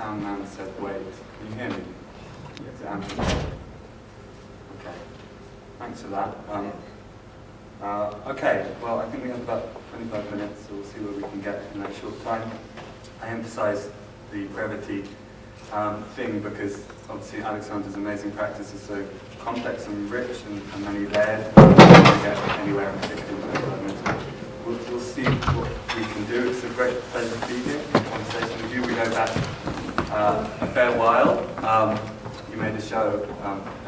sound man said wait. Can you hear me? It's amplified. Okay. Thanks for that. Okay, well, I think we have about 25 minutes, so we'll see where we can get in that short time. I emphasize the brevity thing because obviously Aleksandra's amazing practice is so complex and rich and many layered. We don't get anywhere in 15 minutes. We'll see what we can do. It's a great pleasure to be here in conversation with you. We go back a fair while. You made a show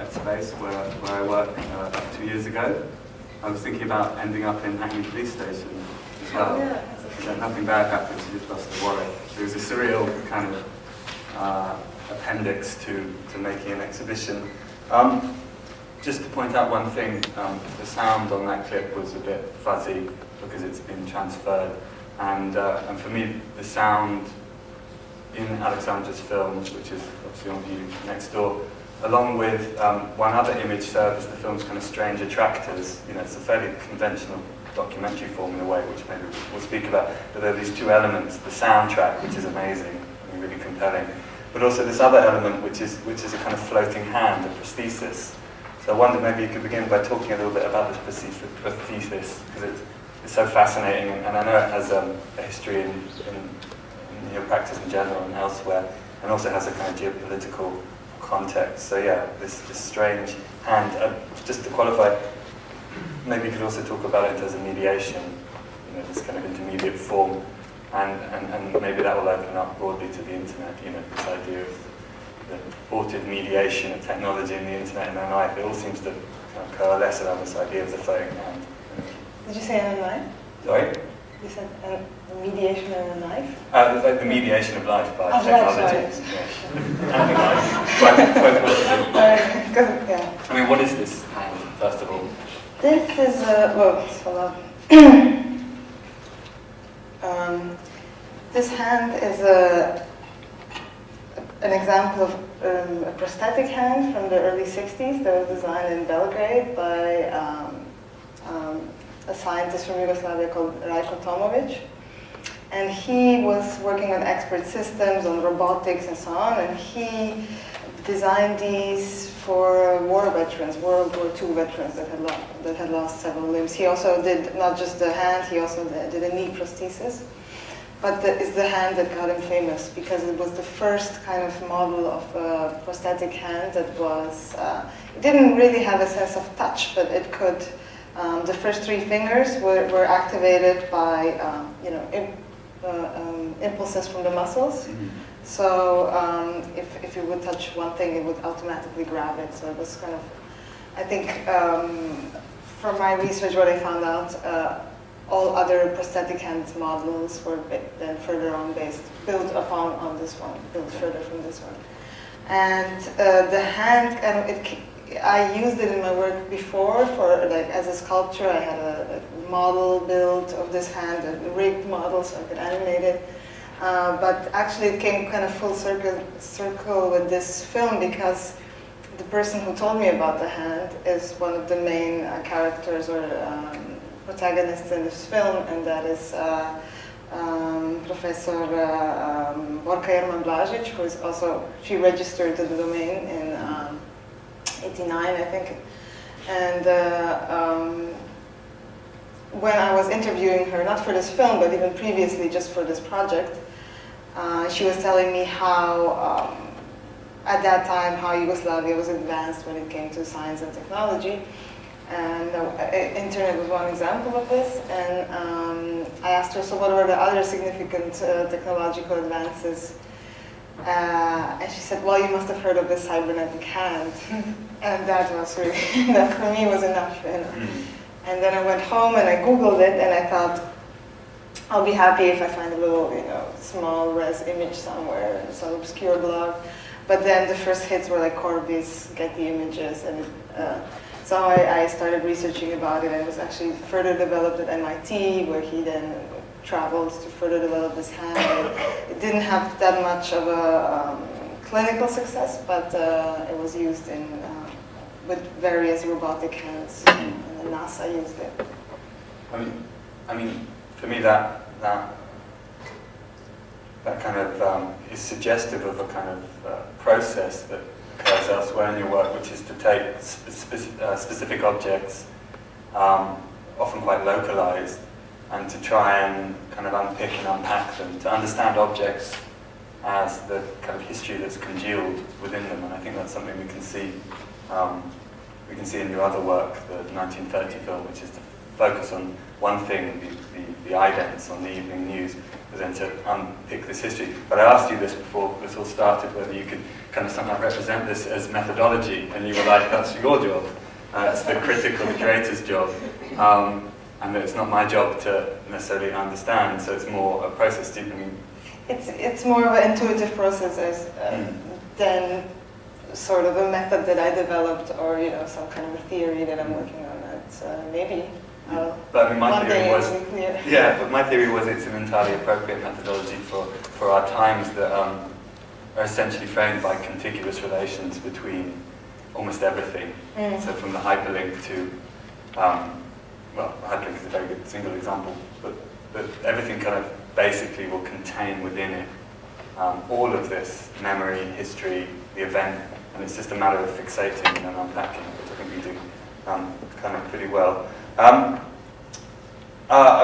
at Space where I worked about 2 years ago. I was thinking about ending up in Hackney Police Station as well. Yeah, nothing bad happened, she just lost the wallet. It was a surreal kind of appendix to making an exhibition. Just to point out one thing, the sound on that clip was a bit fuzzy because it's been transferred. And for me, the sound in Aleksandra's films, which is obviously on view next door, along with one other image serves the film's kind of strange attractors. You know, it's a fairly conventional documentary form in a way, which maybe we'll speak about. But there are these two elements: the soundtrack, which is amazing, and really compelling, but also this other element, which is a kind of floating hand, a prosthesis. So I wonder maybe you could begin by talking a little bit about this prosthesis, because it's so fascinating, and I know it has a history in your practice in general and elsewhere, and also has a kind of geopolitical context. So yeah, this strange hand. Just to qualify, maybe you could also talk about it as a mediation, you know, this kind of intermediate form, and maybe that will open up broadly to the internet. You know, this idea of the purported mediation of technology and the internet and our life. It all seems to kind of coalesce around this idea of the floating hand. Did you say an knife? Sorry? You said a mediation and a knife? Like the mediation of life by technology. Life, and the knife. Quite good, yeah. I mean, what is this hand, first of all? This is hold on. This hand is an example of a prosthetic hand from the early 60s that was designed in Belgrade by a scientist from Yugoslavia called Domanović. And he was working on expert systems, on robotics and so on, and he designed these for war veterans, World War II veterans that had lost several limbs. He also did not just the hand, he also did a knee prosthesis. But it's the hand that got him famous because it was the first kind of model of a prosthetic hand that was, it didn't really have a sense of touch, but it could, the first three fingers were activated by, impulses from the muscles. Mm-hmm. So if you would touch one thing, it would automatically grab it. So it was kind of, I think, from my research, what I found out, all other prosthetic hand models were then further on built upon on this one, built further from this one. And the hand, I used it in my work before for like as a sculpture. I had a model built of this hand, a rigged model, so I could animate it. But actually, it came kind of full circle with this film because the person who told me about the hand is one of the main characters or protagonists in this film, and that is Professor Borka Jerman-Blažić, who is also, she registered the domain in 89, I think. And when I was interviewing her, not for this film, but even previously, just for this project, she was telling me how, at that time, how Yugoslavia was advanced when it came to science and technology. And internet was one example of this. And I asked her, so what were the other significant technological advances? And she said, well, you must have heard of the cybernetic hand. And that was really, that for me was enough. You know? And then I went home and I Googled it, and I thought, I'll be happy if I find a little, small res image somewhere in some obscure blog. But then the first hits were like Corby's Getty Images, and so I started researching about it. It was actually further developed at MIT, where he then traveled to further develop this hand. It didn't have that much of a clinical success, but it was used in with various robotic hands, and then NASA used it. I mean, for me that that kind of is suggestive of a kind of process that occurs elsewhere in your work, which is to take specific objects, often quite localized, and to try and kind of unpick and unpack them, to understand objects as the kind of history that's congealed within them. And I think that's something we can see in your other work, the 1930 film, which is to focus on one thing, the idents on the evening news, but then to unpick this history. But I asked you this before this all started, whether you could kind of somehow represent this as methodology, and you were like, that's your job. It's the critical curator's job. And it's not my job to necessarily understand, so it's more a process. It's more of an intuitive process than sort of a method that I developed, or some kind of a theory that I'm working on. It's maybe. But I mean, my theory was, but my theory was it's an entirely appropriate methodology for our times that are essentially framed by contiguous relations between almost everything. So from the hyperlink to, well, the hyperlink is a very good single example, but everything kind of basically will contain within it all of this memory, history, the event, and it's just a matter of fixating and unpacking, which I think we do kind of pretty well. I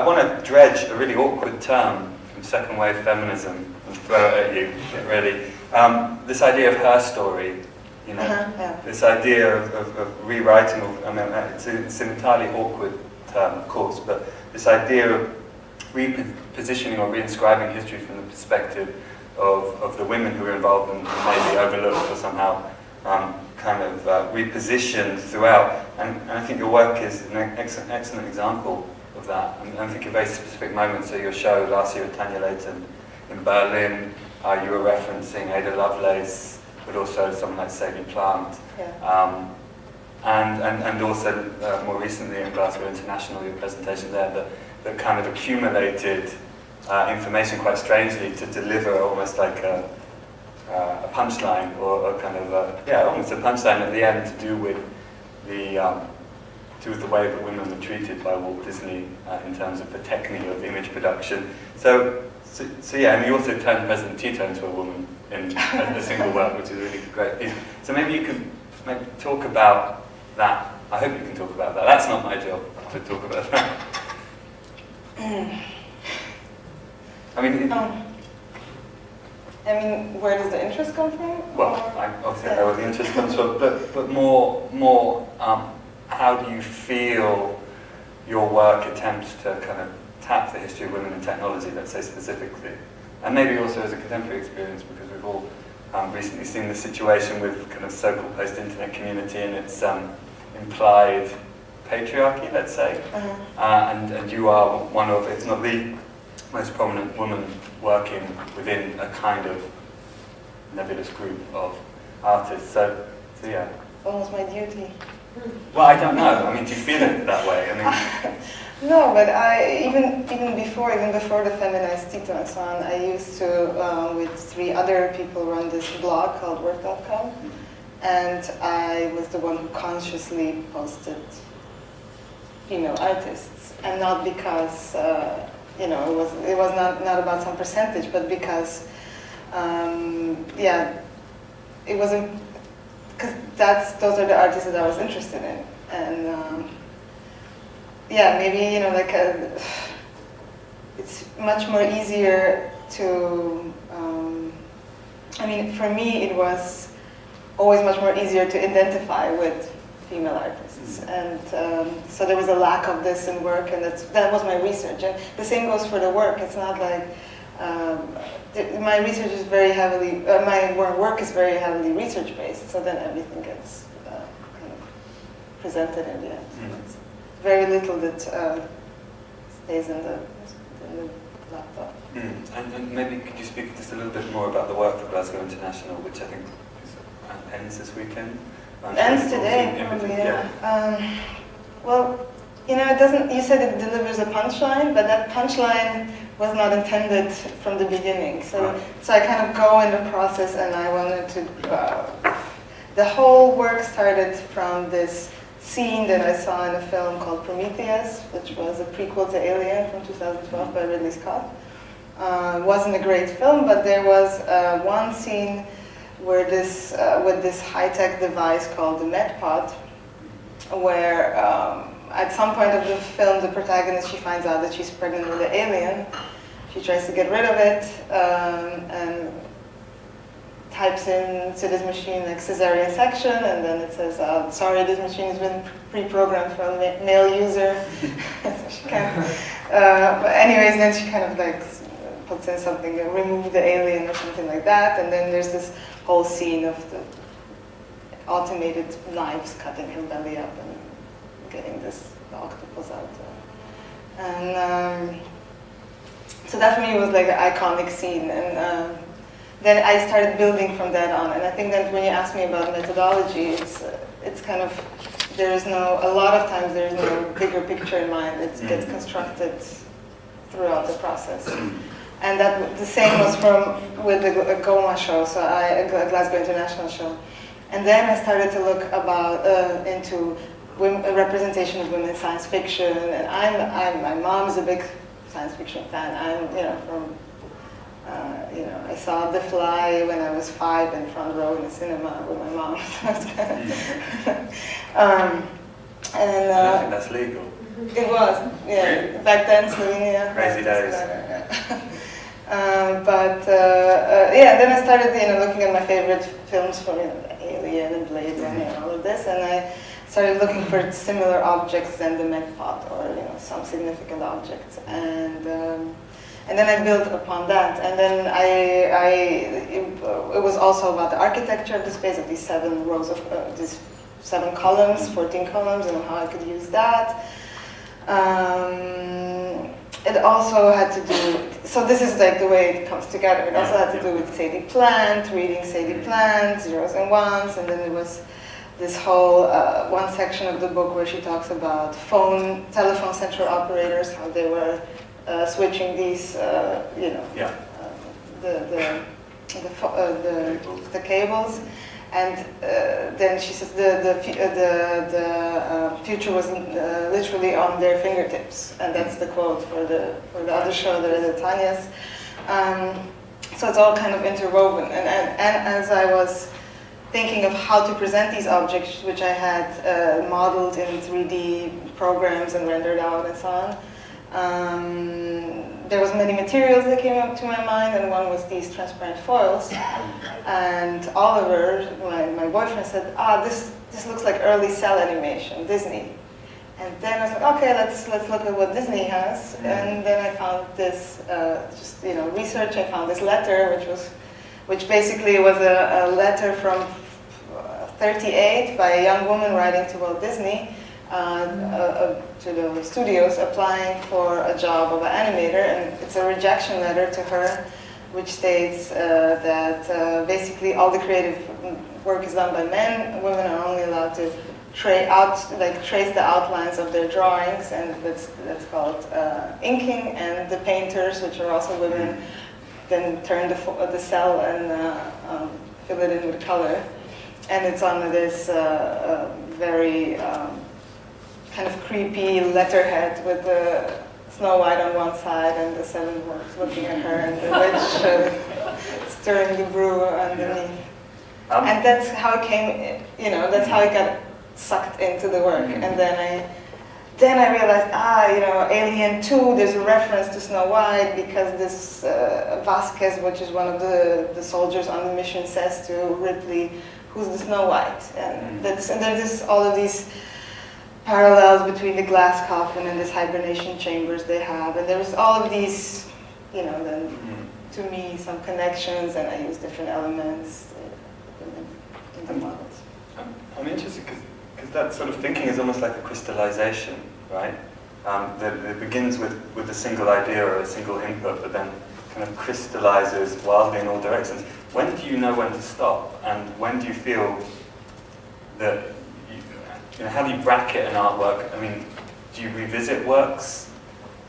want to dredge a really awkward term from second wave feminism and throw it at you, get ready. This idea of her story, this idea of rewriting, it's an entirely awkward term, of course, but this idea of repositioning or reinscribing history from the perspective of the women who are involved and maybe overlooked or somehow kind of repositioned throughout. And I think your work is an excellent example of that. I think a very specific moment, so your show last year at Tanya Leighton in Berlin, you were referencing Ada Lovelace, but also someone like Sadie Plant. And also more recently in Glasgow International, your presentation there, that kind of accumulated information quite strangely to deliver almost like a punchline, or a kind of almost a punchline at the end, to do with the way that women were treated by Walt Disney in terms of the technique of image production. So yeah, and you also turned President Tito into a woman in a single work, which is a really great. So maybe you could talk about that. I hope you can talk about that. That's not my job to talk about that. I mean, where does the interest come from? Well, obviously I know where the interest comes from, but more, how do you feel your work attempts to kind of tap the history of women in technology, let's say specifically, and maybe also as a contemporary experience, because we've all recently seen the situation with kind of so-called post-internet community and its implied patriarchy, let's say, and you are one of, if not the most prominent woman working within a kind of nebulous group of artists. So yeah. Almost my duty. Well, I don't know. I mean, do you feel it that way? I mean, no, but even before the feminist Tito and so on, I used to with 3 other people run this blog called work.com, and I was the one who consciously posted, artists, and not because it was not about some percentage, but because it wasn't, because those are the artists that I was interested in, and maybe it's much more easier to. I mean, for me, it was always much more easier to identify with female artists, and so there was a lack of this in work, and that was my research. And the same goes for the work. It's not like my research is very heavily, my work is very heavily research based. So then everything gets kind of presented in the end. It's very little that stays in the laptop. And maybe could you speak just a little bit more about the work for Glasgow International, which I think ends this weekend? Ends today, probably, yeah. Well, it doesn't, you said it delivers a punchline, but that punchline was not intended from the beginning. So I kind of go in the process, and I wanted to, the whole work started from this scene that I saw in a film called Prometheus, which was a prequel to Alien from 2012 by Ridley Scott. Wasn't a great film, but there was one scene where this, with this high-tech device called the MedPod, where at some point of the film, the protagonist, she finds out that she's pregnant with an alien. She tries to get rid of it and types in to this machine like cesarean section, and then it says, sorry, this machine has been pre-programmed for a male user. She but anyways, then she kind of like puts in something, remove the alien or something like that, and then there's this whole scene of the automated knives cutting her belly up and getting this octopus out. And so that for me was like an iconic scene, and then I started building from that on. And I think that when you ask me about methodology, it's kind of, a lot of times there's no bigger picture in mind. It gets constructed throughout the process. And that the same was with the GOMA show, so a Glasgow International show. And then I started to look into a representation of women in science fiction, and my mom's a big science fiction fan. I saw The Fly when I was 5 in front row in the cinema with my mom. I don't think that's legal. It was, yeah. Really? Back then, Slovenia. Crazy days. Then I started, looking at my favorite films from Alien and Blade Runner and all of this, and I started looking for similar objects than the MedPod, or some significant objects, and then I built upon that, and then it was also about the architecture of the space, of these 7 rows of these 7 columns, 14 columns, and how I could use that. It also had to do, so this is like the way it comes together. It also had to do with Sadie Plant, reading Sadie Plant, zeros and ones, and then there was this whole one section of the book where she talks about telephone central operators, how they were switching these, the cables. And then she says the future was literally on their fingertips, and that's the quote for the other show that is Tanya's. So it's all kind of interwoven. And as I was thinking of how to present these objects, which I had modeled in 3D programs and rendered out and so on, there was many materials that came up to my mind, and one was these transparent foils. And Oliver, my boyfriend, said, this looks like early cell animation, Disney. And then I was like, okay, let's look at what Disney has. And then I found this, research. I found this letter, which basically was a letter from 1938 by a young woman writing to Walt Disney. To the studios, applying for a job of an animator, and it's a rejection letter to her, which states that basically all the creative work is done by men. Women are only allowed to trace the outlines of their drawings, and that's called inking. And the painters, which are also women, then turn the cell and fill it in with color. And it's on this very kind of creepy letterhead with the Snow White on one side and the 7 dwarfs looking at her, and the witch stirring the brew underneath. And that's how it came, that's how it got sucked into the work. And then I realized, Alien 2, there's a reference to Snow White because this Vasquez, which is one of the soldiers on the mission, says to Ripley, who's the Snow White? And there's all of these parallels between the glass coffin and this hibernation chambers they have, and there's all of these, then to me some connections, and I use different elements in the models. I'm interested because that sort of thinking is almost like a crystallization, right? That it begins with a single idea or a single input, but then kind of crystallizes wildly in all directions. When do you know when to stop, and when do you feel that? How do you bracket an artwork? I mean, do you revisit works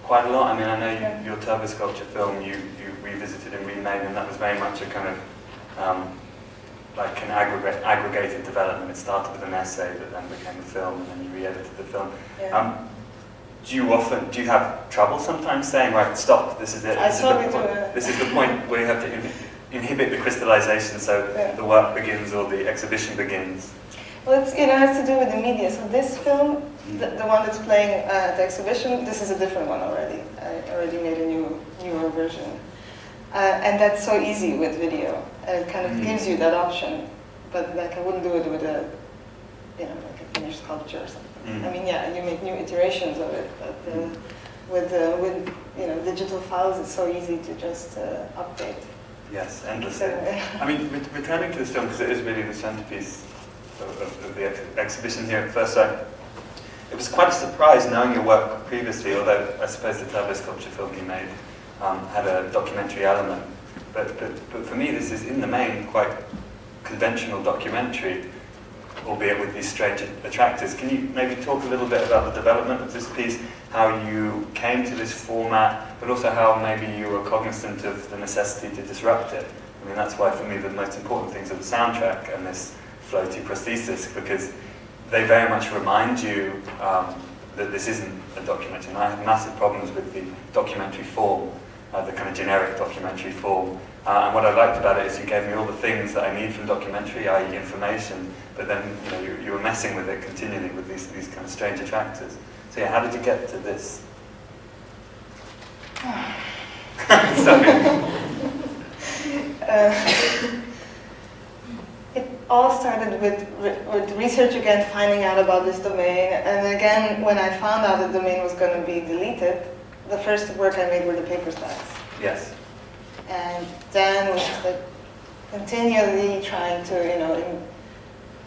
quite a lot? I mean, I know your turbo sculpture film you revisited and remade, and that was very much a kind of like an aggregated development. It started with an essay that then became a film, and then you re-edited the film. Yeah. do you have trouble sometimes saying, right, stop, this is it, this is the point where you have to inhibit the crystallization so the work begins or the exhibition begins? Well, it has to do with the media. So this film, the one that's playing at the exhibition, this is a different one already. I already made a newer version. And that's so easy with video. And it kind of gives you that option. But like I wouldn't do it with a, like a finished sculpture or something. I mean, yeah, you make new iterations of it, but with digital files, it's so easy to just update. Yes, endlessly. I mean, returning to this film, because it is really the centerpiece of the exhibition here at first sight, it was quite a surprise knowing your work previously, although I suppose the turbo sculpture film you made had a documentary element. But for me, this is, in the main, quite conventional documentary, albeit with these strange attractors. Can you maybe talk a little bit about the development of this piece, how you came to this format, but also how maybe you were cognizant of the necessity to disrupt it? I mean, that's why for me the most important things are the soundtrack and this floaty prosthesis, because they very much remind you that this isn't a documentary. And I have massive problems with the documentary form, the kind of generic documentary form. And what I liked about it is you gave me all the things that I need from documentary, i.e. information, but then you were messing with it continually with these kind of strange attractors. So yeah, how did you get to this? It all started with research again, finding out about this domain. And again, when I found out the domain was going to be deleted, the first work I made were the paper stacks. Yes. And then was just like continually trying to,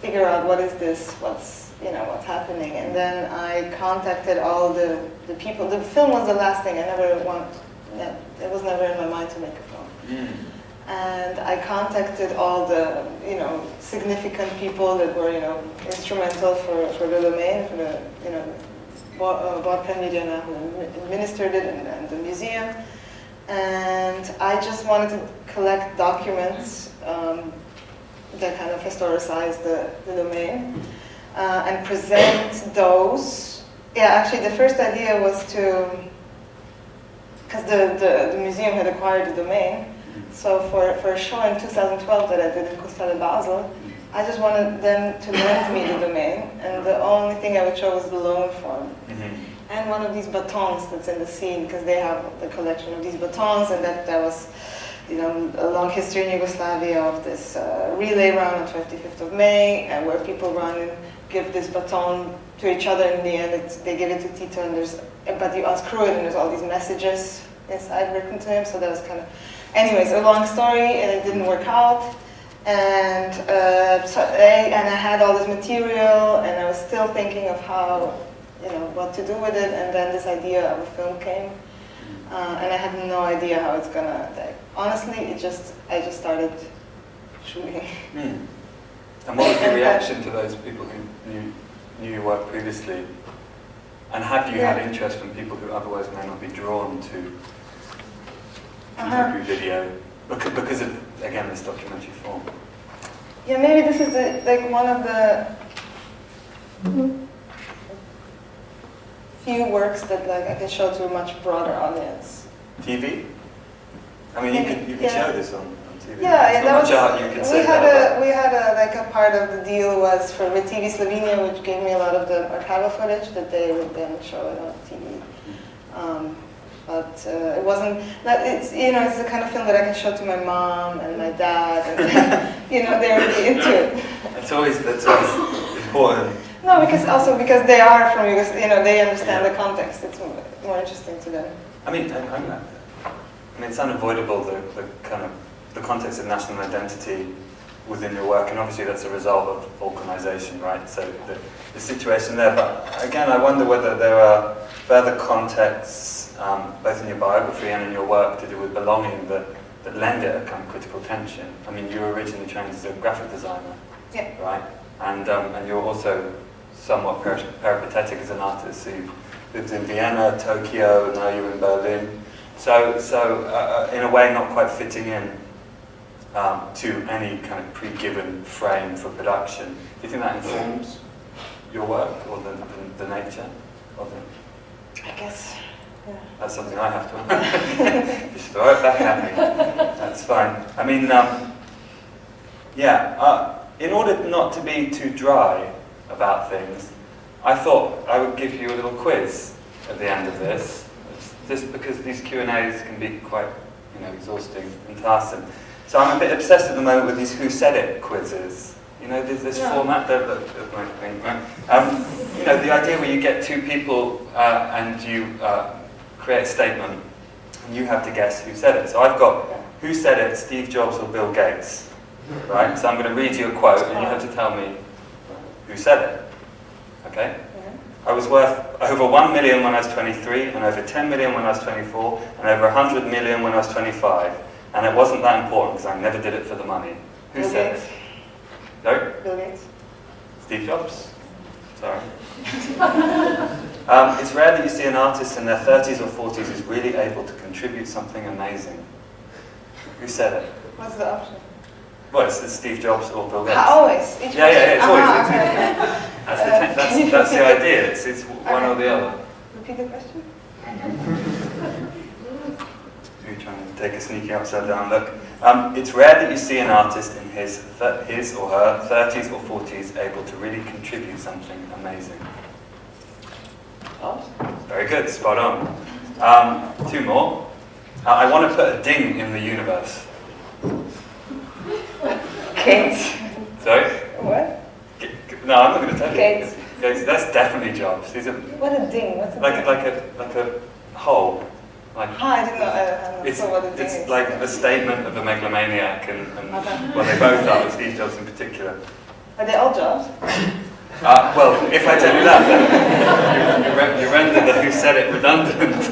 figure out what is this, what's happening. And then I contacted all the people. The film was the last thing. It was never in my mind to make a film. And I contacted all the, significant people that were, instrumental for the domain, for the, Bodpen Media who administered it, and the museum. And I just wanted to collect documents that kind of historicize the domain and present those. Yeah, actually the first idea was to, because the museum had acquired the domain, so for a show in 2012 that I did in Costa Basel, I just wanted them to lend me the domain, and the only thing I would show was the loan form. And one of these batons that's in the scene, because they have the collection of these batons, and that was, a long history in Yugoslavia of this relay run on 25th of May, and where people run and give this baton to each other. In the end, they give it to Tito, but you unscrew it, and there's all these messages inside written to him. So that was kind of, anyways, a long story, and it didn't work out. And and I had all this material, and I was still thinking of how, what to do with it, and then this idea of a film came, and I had no idea how it's gonna. Honestly, I just started shooting. And what was the reaction to those people who knew your work previously? And have you had interest from people who otherwise may not be drawn to contemporary video because of, again, this documentary form? Yeah, maybe this is one of the few works that I can show to a much broader audience. TV? I mean, you could show this on TV. Yeah, that was. We had a part of the deal was for with TV Slovenia, which gave me a lot of the archival footage that they would then show it on TV. But it wasn't. It's it's the kind of film that I can show to my mom and my dad, and they're really into it. That's always important. No, because they are from Yugoslavia, they understand the context. It's more interesting to them. I mean, it's unavoidable the context of national identity within your work, and obviously that's a result of balkanization, right? So the situation there. But again, I wonder whether there are further contexts, both in your biography and in your work, to do with belonging that lend it a kind of critical tension. I mean, you were originally trained as a graphic designer, right? And you're also somewhat peripatetic as an artist. So you've lived in Vienna, Tokyo, now you're in Berlin. So in a way, not quite fitting in to any kind of pre-given frame for production. Do you think that informs your work or the nature of it? I guess, yeah. That's something I have to just throw it back at me. That's fine. I mean, in order not to be too dry about things, I thought I would give you a little quiz at the end of this, just because these Q&As can be quite, exhausting and tiresome. So I'm a bit obsessed at the moment with these Who Said It quizzes. There's this format that might think, right? The idea where you get two people and you create a statement, and you have to guess who said it. So I've got Who Said It, Steve Jobs or Bill Gates, right? So I'm going to read you a quote, and you have to tell me who said it. Okay? I was worth over 1 million when I was 23, and over 10 million when I was 24, and over 100 million when I was 25. And it wasn't that important because I never did it for the money. Who said it? No? Bill Gates. Steve Jobs. Sorry. It's rare that you see an artist in their 30s or 40s who's really able to contribute something amazing. Who said it? What's the option? Well, it's Steve Jobs or Bill Gates. Always. It's always. Okay. That's the idea. It's one or the other. Repeat the question. You're trying to take a sneaky upside down look. It's rare that you see an artist in his or her 30s or 40s able to really contribute something amazing. Very good, spot on. Two more. I want to put a ding in the universe. Gates. Sorry? What? No, I'm not going to tell you. Gates. That's definitely Jobs. These are What a ding? What's a like ding? a hole. Like, I didn't know. What a ding it's is. like a statement of a megalomaniac, and Okay. well, they both are, but Steve Jobs in particular. Are they all Jobs? Well, if I tell you that, then you render the Who Said It redundant.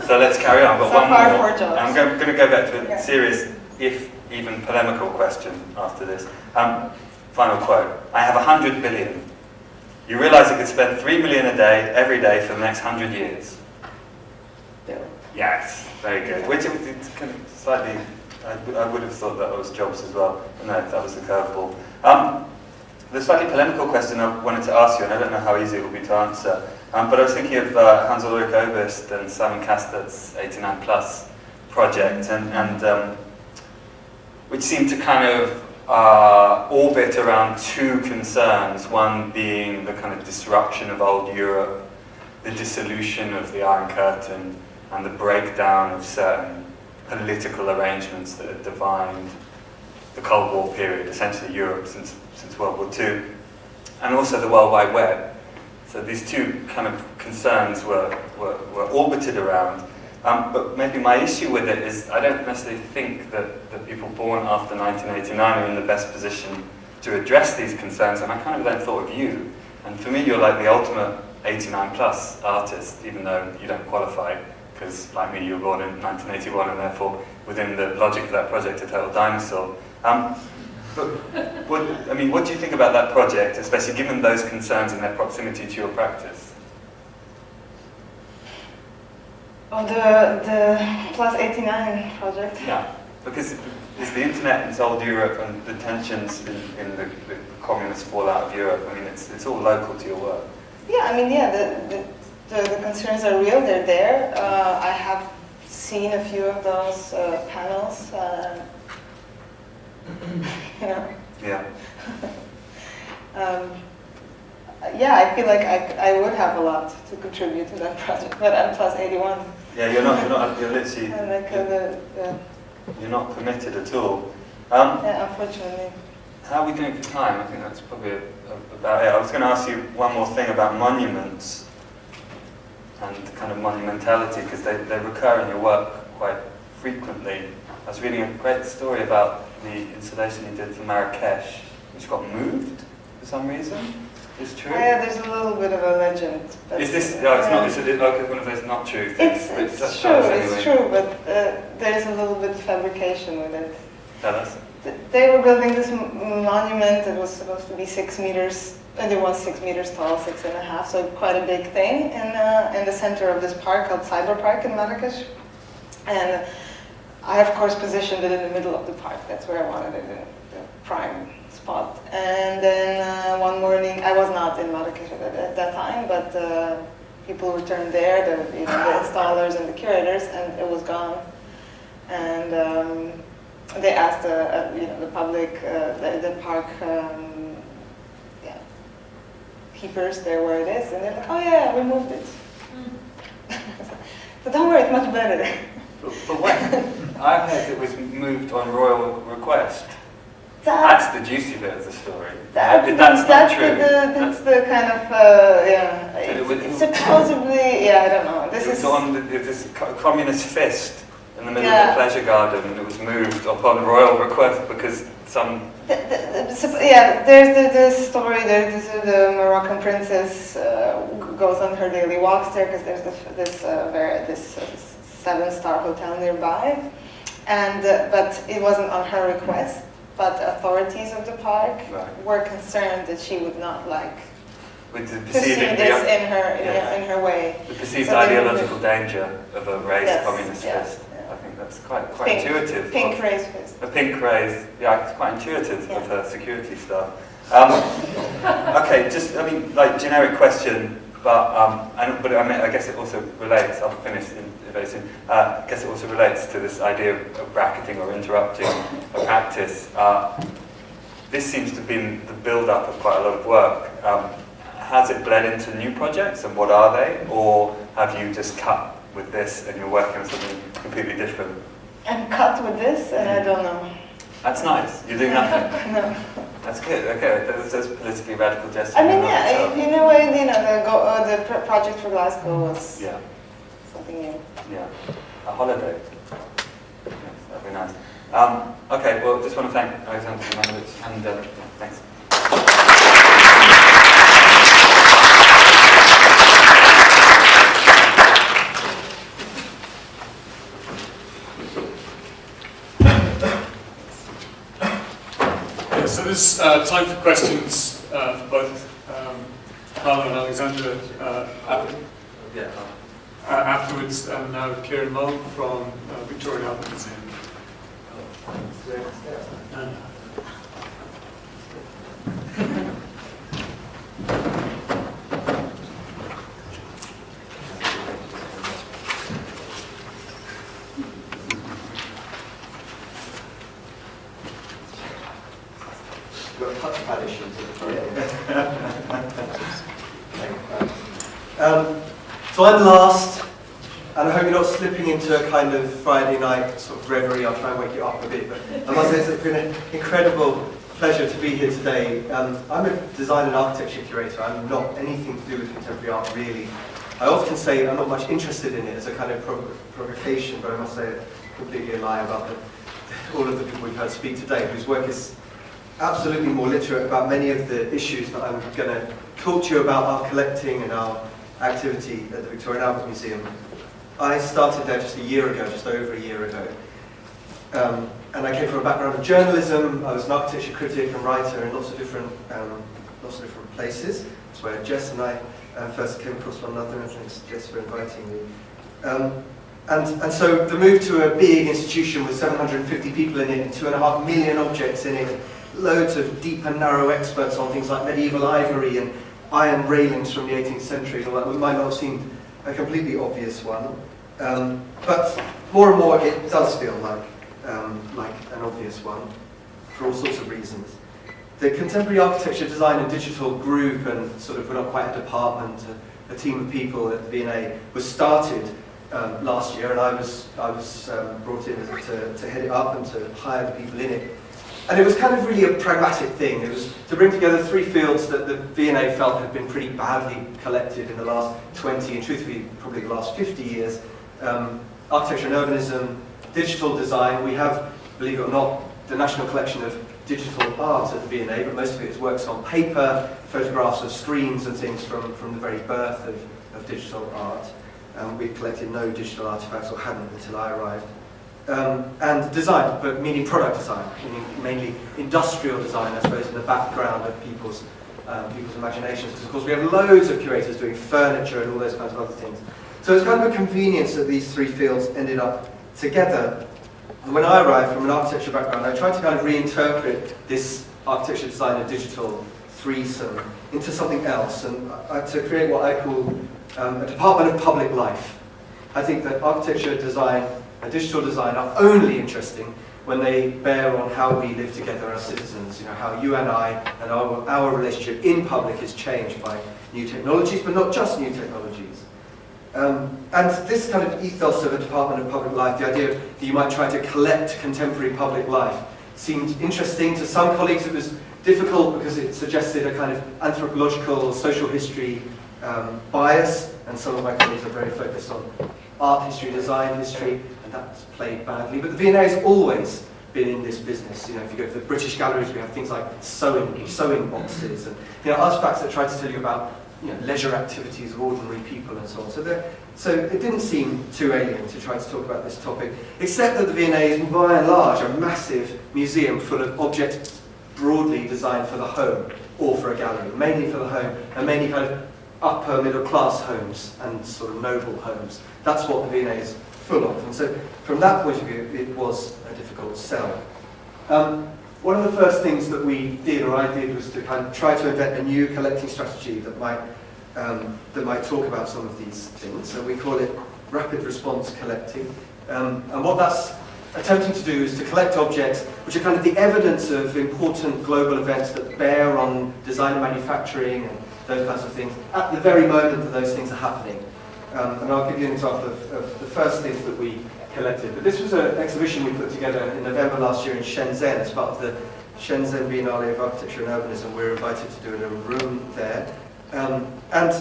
So let's carry on. But So one far, more. 4 Jobs. I'm going to go back to a Okay. serious, if even polemical question after this. Final quote. I have 100 billion. You realise you could spend 3 million a day, every day, for the next 100 years. Bill. Yes, very good. Which is kind of slightly, I would have thought that was Jobs as well. But no, that was the curveball. The slightly polemical question I wanted to ask you, and I don't know how easy it will be to answer, but I was thinking of Hans-Ulrich Oberst and Simon Castert's 89 Plus project, and which seemed to kind of orbit around two concerns, one being the kind of disruption of old Europe, the dissolution of the Iron Curtain, and the breakdown of certain political arrangements that had defined the Cold War period, essentially Europe since World War II, and also the World Wide Web. So these two kind of concerns were orbited around. But maybe my issue with it is I don't necessarily think that people born after 1989 are in the best position to address these concerns, and I kind of then thought of you. And for me, you're like the ultimate 89 plus artist, even though you don't qualify, because like me, you were born in 1981, and therefore, within the logic of that project, a total dinosaur. But what do you think about that project, especially given those concerns and their proximity to your practice? Oh, the Plus 89 project. Yeah, because it's the internet in old Europe and the tensions in the communist fallout of Europe. I mean, it's all local to your work. Yeah, I mean, the concerns are real. They're there. I have seen a few of those panels. Yeah. Yeah, I feel like I would have a lot to contribute to that project, but I'm Plus 81. Yeah, you're literally, And like, you're not permitted at all. yeah, unfortunately. How are we doing for time? I think that's probably about it. I was going to ask you one more thing about monuments and kind of monumentality, because they recur in your work quite frequently. I was reading a great story about the installation you did for Marrakesh, which got moved for some reason. Is true? Yeah, there's a little bit of a legend. But, is this? No, it's not. Is it like one of those not true things? It's true. It's true, but there's a little bit of fabrication with it. Tell us. They were building this monument. It was supposed to be 6 meters, and it was 6 meters tall, 6.5, so quite a big thing in the center of this park called Cyber Park in Marrakesh. And I, of course, positioned it in the middle of the park. That's where I wanted it, in the prime spot. And then one morning, I was not in Marrakesh at that time, but people returned there, the installers and the curators, and it was gone. And they asked the public, the park keepers there where it is, and they're like, oh yeah, we moved it. But don't worry, it's much better. But when? I heard it was moved on royal request. That's the juicy bit of the story. That's not true. That's the kind of, it's supposedly, I don't know. This is on this communist fist in the middle of the pleasure garden, and it was moved upon royal request because some... there's the story, there's the Moroccan princess goes on her daily walks there because there's this 7-star hotel nearby, and but it wasn't on her request, but authorities of the park were concerned that she would not like with the to see this in her way. The perceived ideological danger of a raised communist fist. I think that's quite intuitive. Pink raised fist. A pink raised, it's quite intuitive of her security stuff. Okay, like generic question, but I guess it also relates. I'll finish very soon. I guess it also relates to this idea of bracketing or interrupting a practice. This seems to have been the build-up of quite a lot of work. Has it bled into new projects, and what are they? Or have you just cut with this and you're working on something completely different? I'm cut with this, and I don't know. That's nice. You do nothing. No. That's good. Okay, that's politically radical gesture. I mean, in a way, the project for Glasgow was something new. Yeah, a holiday. Yes, that'd be nice. Okay, well, just want to thank Aleksandra Domanović, and thanks. So there's time for questions for both Carla and Aleksandra afterwards, and now Kieran Long from Victoria Albert Museum. So I'm last, and I hope you're not slipping into a kind of Friday night sort of reverie. I'll try and wake you up a bit, but I must say it's been an incredible pleasure to be here today. I'm a design and architecture curator. I'm not anything to do with contemporary art, really. I often say I'm not much interested in it as a kind of provocation, but I must say completely a lie about all of the people we've heard speak today, whose work is absolutely more literate about many of the issues that I'm going to talk to you about, our collecting and our activity at the Victoria and Albert Museum. I started there just over a year ago. And I came from a background of journalism. I was an architecture critic and writer in lots of different places. That's where Jess and I first came across one another, and thanks Jess for inviting me. And so the move to a big institution with 750 people in it and 2.5 million objects in it, loads of deep and narrow experts on things like medieval ivory and iron railings from the 18th century, and all that might not have seemed a completely obvious one. But more and more it does feel like an obvious one, for all sorts of reasons. The Contemporary Architecture, Design and Digital group, and sort of, we're not quite a department, a team of people at the V&A, was started last year, and I was brought in to head it up and to hire the people in it. And it was kind of really a pragmatic thing. It was to bring together three fields that the V&A felt had been pretty badly collected in the last 20, and truthfully probably the last 50 years. Architecture and urbanism, digital design. We have, believe it or not, the National Collection of Digital Art at the V&A, but most of it is works on paper, photographs of screens and things from the very birth of digital art. We've collected no digital artifacts, or hadn't until I arrived. And design, but meaning product design, meaning mainly industrial design, I suppose, in the background of people's imaginations. Because of course we have loads of curators doing furniture and all those kinds of other things. So it's kind of a convenience that these three fields ended up together. And when I arrived from an architecture background, I tried to kind of reinterpret this architecture, design and digital threesome into something else, and to create what I call a department of public life. I think that architecture, design, and digital design are only interesting when they bear on how we live together as citizens, how you and I and our relationship in public is changed by new technologies, but not just new technologies. And this kind of ethos of a department of public life, the idea that you might try to collect contemporary public life, seemed interesting. To some colleagues it was difficult because it suggested a kind of anthropological social history bias, and some of my colleagues are very focused on art history, design history, and that's played badly. But the V&A has always been in this business. If you go to the British galleries, we have things like sewing boxes, and artifacts that try to tell you about leisure activities of ordinary people and so on. So it didn't seem too alien to try to talk about this topic, except that the V&A is by and large a massive museum full of objects broadly designed for the home or for a gallery, mainly for the home, and mainly kind of upper middle class homes and sort of noble homes. That's what the V&A is full of. And so from that point of view, it was a difficult sell. One of the first things that we did, or I did, was to kind of try to invent a new collecting strategy that might talk about some of these things. So we call it rapid response collecting. And what that's attempting to do is to collect objects which are kind of the evidence of important global events that bear on design and manufacturing and those kinds of things at the very moment that those things are happening. And I'll give you an example of the first things that we collected. But this was an exhibition we put together in November last year in Shenzhen as part of the Shenzhen Biennale of Architecture and Urbanism. We were invited to do it in a room there. And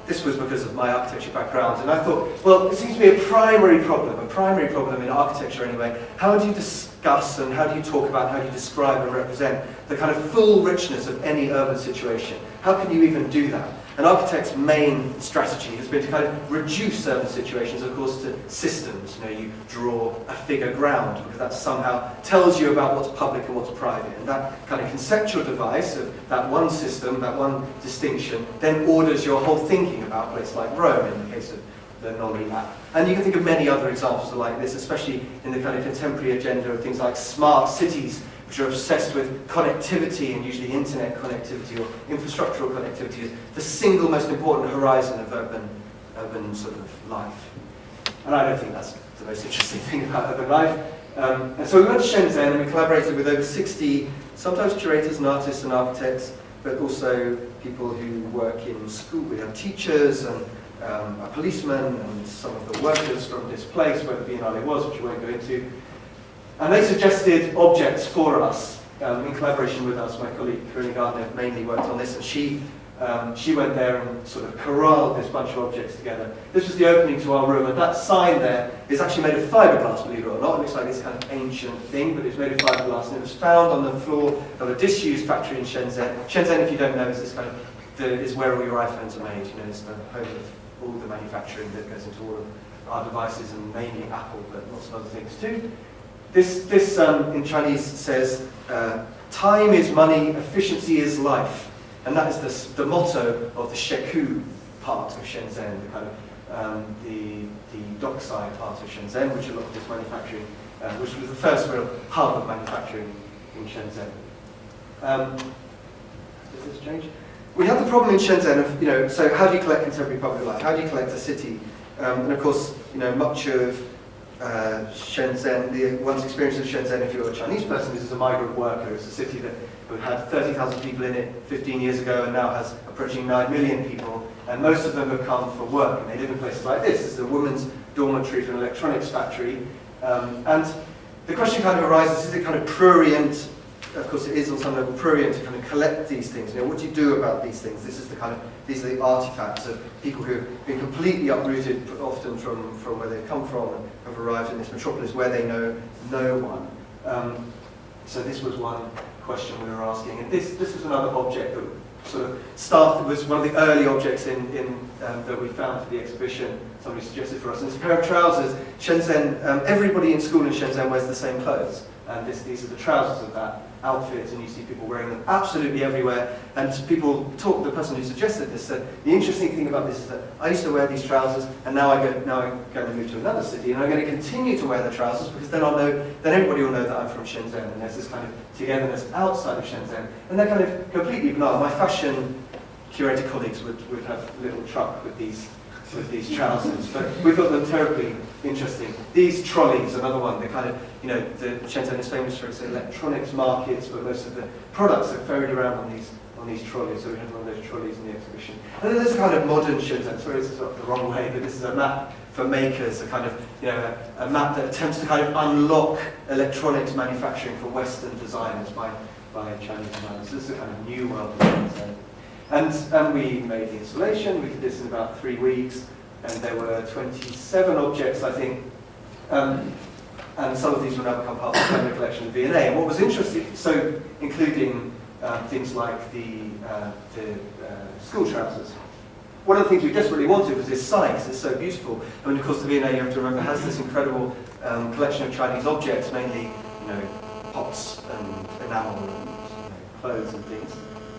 this was because of my architecture background. And I thought, well, it seems to be a primary problem in architecture anyway. How do you discuss and how do you talk about, how do you describe and represent the kind of full richness of any urban situation? How can you even do that? An architect's main strategy has been to kind of reduce urban situations, of course, to systems. You draw a figure ground because that somehow tells you about what's public and what's private. And that kind of conceptual device of that one system, that one distinction, then orders your whole thinking about a place like Rome in the case of the Nolli map. And you can think of many other examples like this, especially in the kind of contemporary agenda of things like smart cities, which are obsessed with connectivity, and usually internet connectivity or infrastructural connectivity is the single most important horizon of urban sort of life. And I don't think that's the most interesting thing about urban life. And so we went to Shenzhen and we collaborated with over 60, sometimes curators and artists and architects, but also people who work in school. We have teachers and a policeman and some of the workers from this place where the Biennale was, which we won't go into. And they suggested objects for us in collaboration with us. My colleague Pieroni mainly worked on this, and she went there and sort of corralled this bunch of objects together. This was the opening to our room, and that sign there is actually made of fiberglass, believe it or not. It looks like this kind of ancient thing, but it's made of fiberglass, and it was found on the floor of a disused factory in Shenzhen. Shenzhen, if you don't know, is this kind of is where all your iPhones are made. It's the home of all the manufacturing that goes into all of our devices, and mainly Apple, but lots of other things too. This in Chinese says, time is money, efficiency is life. And that is the motto of the Sheku part of Shenzhen, the kind of the dockside part of Shenzhen, which a lot of this manufacturing, which was the first real hub of manufacturing in Shenzhen. Does this change? We had the problem in Shenzhen of, so how do you collect contemporary public life? How do you collect a city? And of course, much of Shenzhen, one's experience of Shenzhen, if you're a Chinese person, is as a migrant worker. It's a city that had 30,000 people in it 15 years ago and now has approaching 9 million people, and most of them have come for work, and they live in places like this. This is a women's dormitory for an electronics factory, and the question kind of arises, is it kind of prurient? Of course it is on some level prurient to kind of collect these things. What do you do about these things? These are the artifacts of people who have been completely uprooted, often from where they've come from, and have arrived in this metropolis where they know no one. So this was one question we were asking, and this was another object that sort of started, was one of the early objects that we found for the exhibition. Somebody suggested for us, and it's a pair of trousers. Shenzhen, everybody in school in Shenzhen wears the same clothes. And these are the trousers of that outfit, and you see people wearing them absolutely everywhere. And people talk, the person who suggested this said, the interesting thing about this is that I used to wear these trousers, and now I'm going to move to another city, and I'm going to continue to wear the trousers, because then everybody will know that I'm from Shenzhen, and there's this kind of togetherness outside of Shenzhen. And they're kind of completely banal. My fashion curator colleagues would have a little truck with these trousers, but we thought them terribly interesting. These trolleys, another one, the kind of, the Shenzhen is famous for its electronics markets, but most of the products are ferried around on these trolleys, so we had one of those trolleys in the exhibition. And then there's a kind of modern Shenzhen, sorry this is the wrong way, but this is a map for makers, a kind of, a map that attempts to kind of unlock electronics manufacturing for Western designers by Chinese designers. This is a kind of new world of Shenzhen. And we made the installation. We did this in about 3 weeks, and there were 27 objects, I think, and some of these will now become part of the permanent collection of V&A. And what was interesting, so including things like the school trousers. One of the things we desperately wanted was this site, because it's so beautiful. I mean, of course, the V&A, you have to remember, has this incredible collection of Chinese objects, mainly, pots and enamel and clothes and things.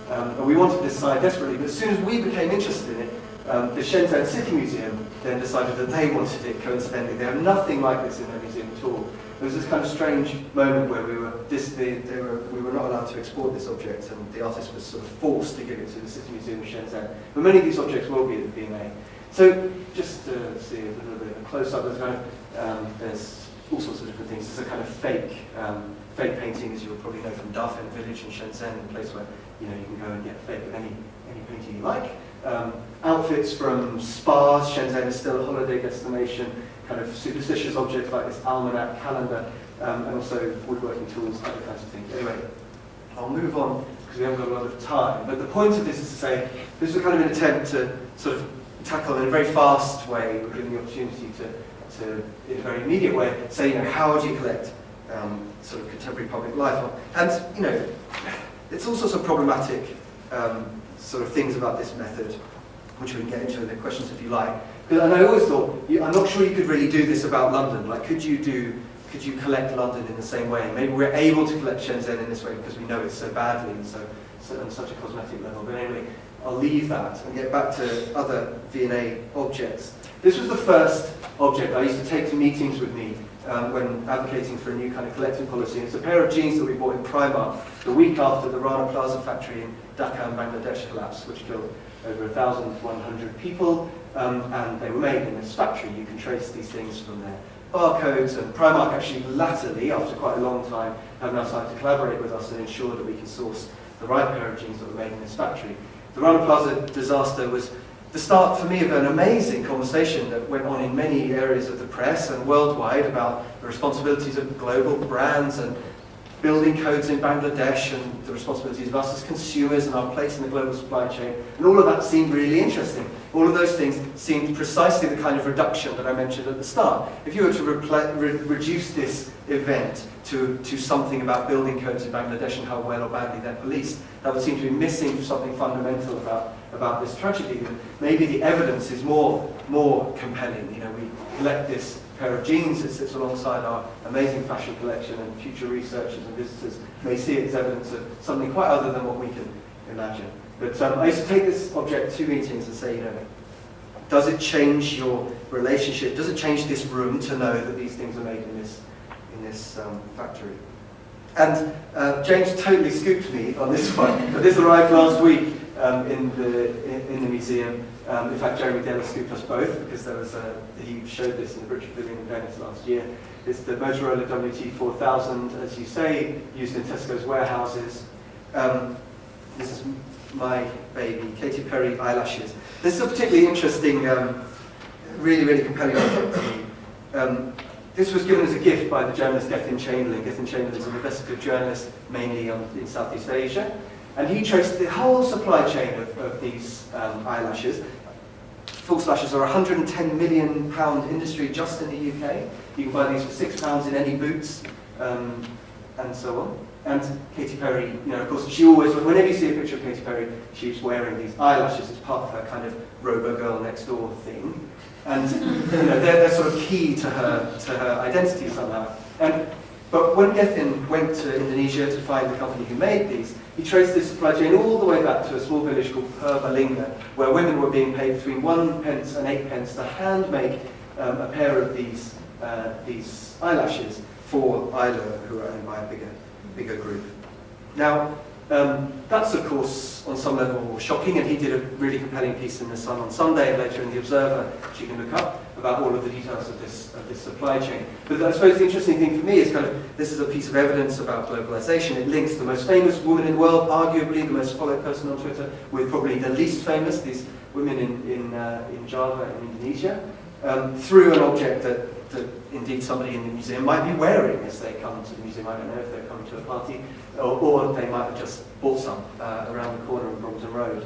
And we wanted this site desperately, but as soon as we became interested in it, the Shenzhen City Museum then decided that they wanted it, coincidentally. They have nothing like this in their museum at all. There was this kind of strange moment where we were not allowed to export this object, and the artist was sort of forced to give it to the City Museum of Shenzhen. But many of these objects will be at the V&A. So just to see a little bit of a close-up, there's all sorts of different things. There's a kind of fake painting, as you'll probably know, from Dafen Village in Shenzhen, a place where you can go and get fake of any painting you like. Outfits from spas. Shenzhen is still a holiday destination. Kind of superstitious objects like this almanac, calendar, and also woodworking tools, other kinds of things. Anyway, I'll move on because we haven't got a lot of time. But the point of this is to say this is kind of an attempt to sort of tackle in a very fast way, we're giving the opportunity to in a very immediate way, say, how do you collect sort of contemporary public life? And it's all sorts of problematic sort of things about this method, which we can get into in the questions if you like. And I always thought, I'm not sure you could really do this about London. Like, could you collect London in the same way? Maybe we're able to collect Shenzhen in this way because we know it so badly and so on such a cosmetic level. But anyway, I'll leave that and get back to other V&A objects. This was the first object I used to take to meetings with me when advocating for a new kind of collecting policy. It's a pair of jeans that we bought in Primark the week after the Rana Plaza factory in Dhaka in Bangladesh collapsed, which killed over 1,100 people, and they were made in this factory. You can trace these things from their barcodes, and Primark actually latterly, after quite a long time, have now started to collaborate with us and ensure that we can source the right pair of jeans that were made in this factory. The Rana Plaza disaster was the start for me of an amazing conversation that went on in many areas of the press and worldwide about the responsibilities of global brands and building codes in Bangladesh and the responsibilities of us as consumers and our place in the global supply chain. And all of that seemed really interesting. All of those things seemed precisely the kind of reduction that I mentioned at the start. If you were to reduce this event to something about building codes in Bangladesh and how well or badly they're policed, that would seem to be missing something fundamental about this tragedy. And maybe the evidence is more compelling. We collect this pair of jeans that sits alongside our amazing fashion collection, and future researchers and visitors may see it as evidence of something quite other than what we can imagine. But I used to take this object to meetings and say, does it change your relationship? Does it change this room to know that these things are made in this factory? And James totally scooped me on this one. This arrived last week in the museum. In fact, Jeremy Della scooped us both because he showed this in the British Pavilion in Venice last year. It's the Motorola WT4000, as you say, used in Tesco's warehouses. This is my baby, Katy Perry eyelashes. This is a particularly interesting, really, really compelling object to me. This was given as a gift by the journalist Gethin Chamberlain. Gethin Chamberlain is an investigative journalist, mainly in Southeast Asia. And he traced the whole supply chain of these eyelashes. False lashes are a £110 million industry just in the UK. You can buy these for £6 in any Boots, and so on. And Katy Perry, of course, she always, whenever you see a picture of Katy Perry, she's wearing these eyelashes as part of her kind of robo-girl next door thing. And they're sort of key to her identity somehow. And But when Gethin went to Indonesia to find the company who made these, he traced this supply chain all the way back to a small village called Purbalingga, where women were being paid between 1 pence and 8 pence to hand make a pair of these eyelashes for Isla, who are owned by a bigger group. Now, that's of course on some level shocking, and he did a really compelling piece in The Sun on Sunday and later in The Observer, which you can look up, about all of the details of this supply chain. But I suppose the interesting thing for me is this is a piece of evidence about globalization. It links the most famous woman in the world, arguably the most followed person on Twitter, with probably the least famous, these women in Java in Indonesia, through an object that indeed somebody in the museum might be wearing as they come to the museum. I don't know if they're coming to a party, or they might have just bought some around the corner on Brompton Road.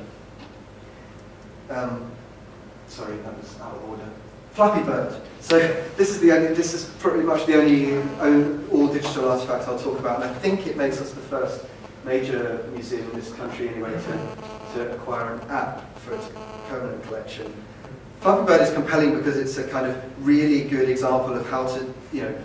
Sorry, that was out of order. Flappy Bird. So this is pretty much the only all-digital artifact I'll talk about, and I think it makes us the first major museum in this country anyway to acquire an app for its permanent collection. Flappy Bird is compelling because it's a kind of really good example of how to,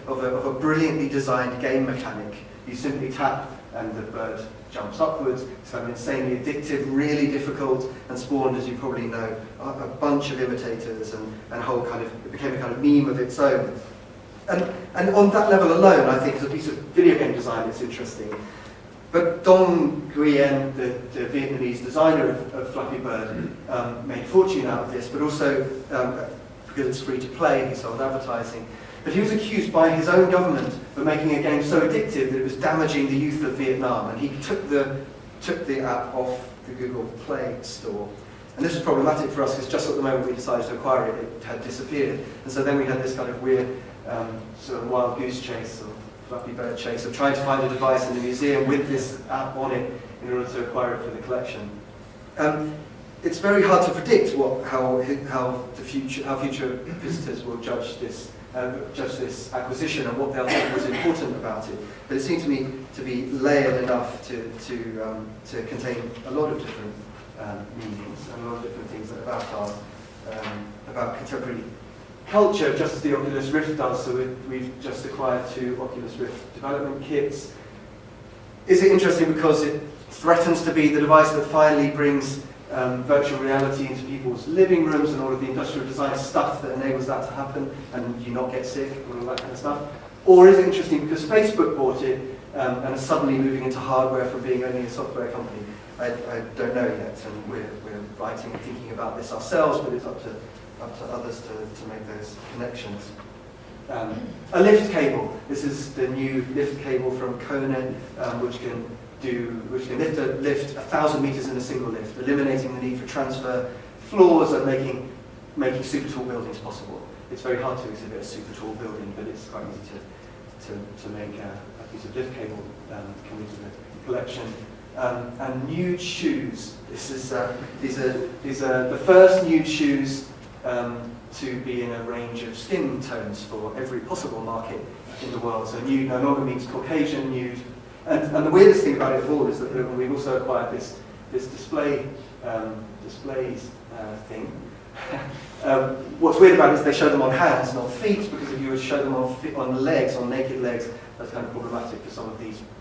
of a brilliantly designed game mechanic. You simply tap and the bird jumps upwards. It's kind of insanely addictive, really difficult, and spawned, as you probably know, a bunch of imitators and it became a kind of meme of its own. And on that level alone, I think as a piece of video game design, it's interesting. But Dong Nguyen, the Vietnamese designer of Flappy Bird, made a fortune out of this, but also, because it's free to play, he sold advertising. But he was accused by his own government of making a game so addictive that it was damaging the youth of Vietnam, and he took the app off the Google Play Store. And this was problematic for us because just at the moment we decided to acquire it, it had disappeared. And so then we had this kind of weird sort of wild goose chase or Flappy Bird chase of trying to find a device in the museum with this app on it in order to acquire it for the collection. It's very hard to predict how future visitors will judge this acquisition and what they'll think was important about it. But it seemed to me to be layered enough to contain a lot of different meanings and a lot of different things about contemporary culture, just as the Oculus Rift does. So we've just acquired 2 Oculus Rift development kits. Is it interesting because it threatens to be the device that finally brings virtual reality into people's living rooms and all of the industrial design stuff that enables that to happen and you not get sick and all that kind of stuff? Or is it interesting because Facebook bought it and is suddenly moving into hardware from being only a software company? I don't know yet, and we're writing and thinking about this ourselves, but it's up to others to make those connections. A lift cable. This is the new lift cable from Kone, which can lift 1,000 meters in a single lift, eliminating the need for transfer floors and making super tall buildings possible. It's very hard to exhibit a super tall building, but it's quite easy to make a piece of lift cable come into the collection. And nude shoes. These are the first nude shoes to be in a range of skin tones for every possible market in the world. So nude no longer means Caucasian nude. And the weirdest thing about it all is that we've also acquired this displays thing. What's weird about it is they show them on hands, not feet, because if you would show them on legs, on naked legs, that's kind of problematic for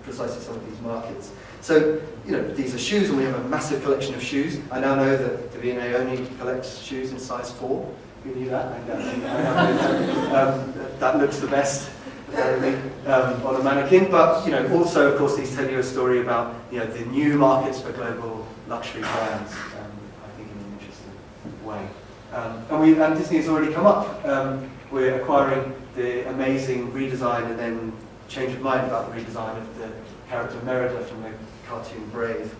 precisely some of these markets. So, these are shoes, and we have a massive collection of shoes. I now know that the V&A only collects shoes in size 4. You knew that? That looks the best, apparently, on a mannequin. But, also, of course, these tell you a story about, the new markets for global luxury brands, I think in an interesting way. And Disney has already come up. We're acquiring the amazing redesign and then change of mind about the redesign of the character Merida from the cartoon Brave.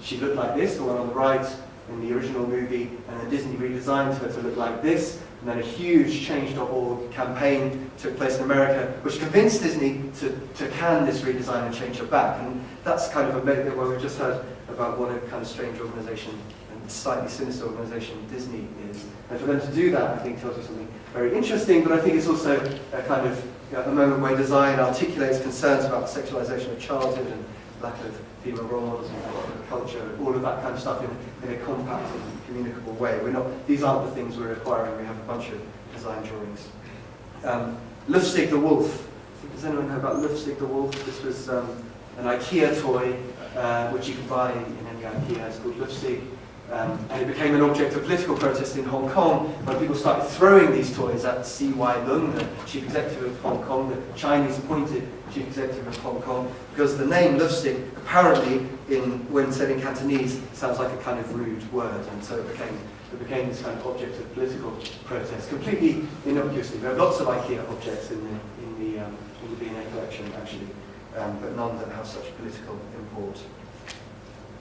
She looked like this, the one on the right, in the original movie, and then Disney redesigned her to look like this, and then a huge Change.org campaign took place in America, which convinced Disney to can this redesign and change her back. And that's kind of what we've just heard about what a kind of strange organisation and slightly sinister organisation Disney is. And for them to do that, I think, tells you something very interesting, but I think it's also a kind of a moment where design articulates concerns about the sexualization of childhood and lack of female role models in popular culture, all of that kind of stuff in a compact and communicable way. These aren't the things we're acquiring. We have a bunch of design drawings. Lustig the wolf. does anyone know about Lustig the wolf? This was an IKEA toy, which you can buy in any IKEA. It's called Lustig. And it became an object of political protest in Hong Kong when people started throwing these toys at C.Y. Leung, the chief executive of Hong Kong, the Chinese appointed chief executive of Hong Kong, because the name Lustig apparently, when said in Cantonese, sounds like a kind of rude word, and so it became this kind of object of political protest, completely innocuously. We have lots of IKEA objects in the V&A collection, actually, but none that have such political import.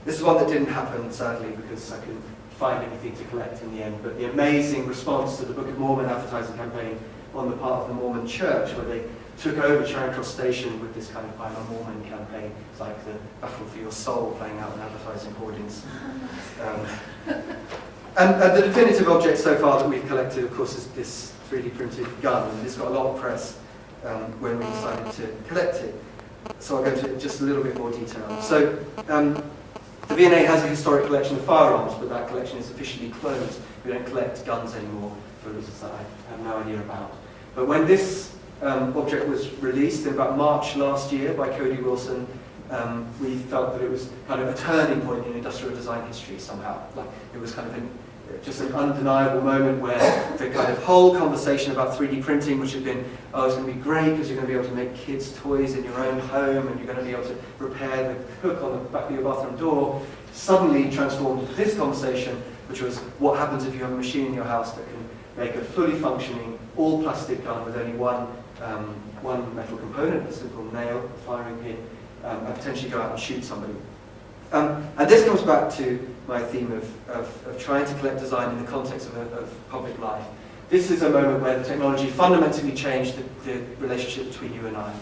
This is one that didn't happen, sadly, because I couldn't find anything to collect in the end, but the amazing response to the Book of Mormon advertising campaign on the part of the Mormon Church, where they took over Charing Cross Station with this kind of I'm a Mormon campaign. It's like the Battle for Your Soul playing out in advertising hoardings. And the definitive object so far that we've collected, of course, is this 3D printed gun, and it's got a lot of press when we decided to collect it. So I'll go into just a little bit more detail. So the V&A has a historic collection of firearms, but that collection is officially closed. We don't collect guns anymore for reasons that I have no idea about. But when this object was released in about March last year by Cody Wilson, we felt that it was kind of a turning point in industrial design history somehow. Like it was kind of just an undeniable moment where the kind of whole conversation about 3D printing, which had been, oh, it's going to be great because you're going to be able to make kids' toys in your own home and you're going to be able to repair the hook on the back of your bathroom door, suddenly transformed into this conversation, which was what happens if you have a machine in your house that can make a fully functioning, all plastic gun with only one metal component, a simple nail, a firing pin, and potentially go out and shoot somebody. And this comes back to my theme of trying to collect design in the context of public life. This is a moment where the technology fundamentally changed the relationship between you and I.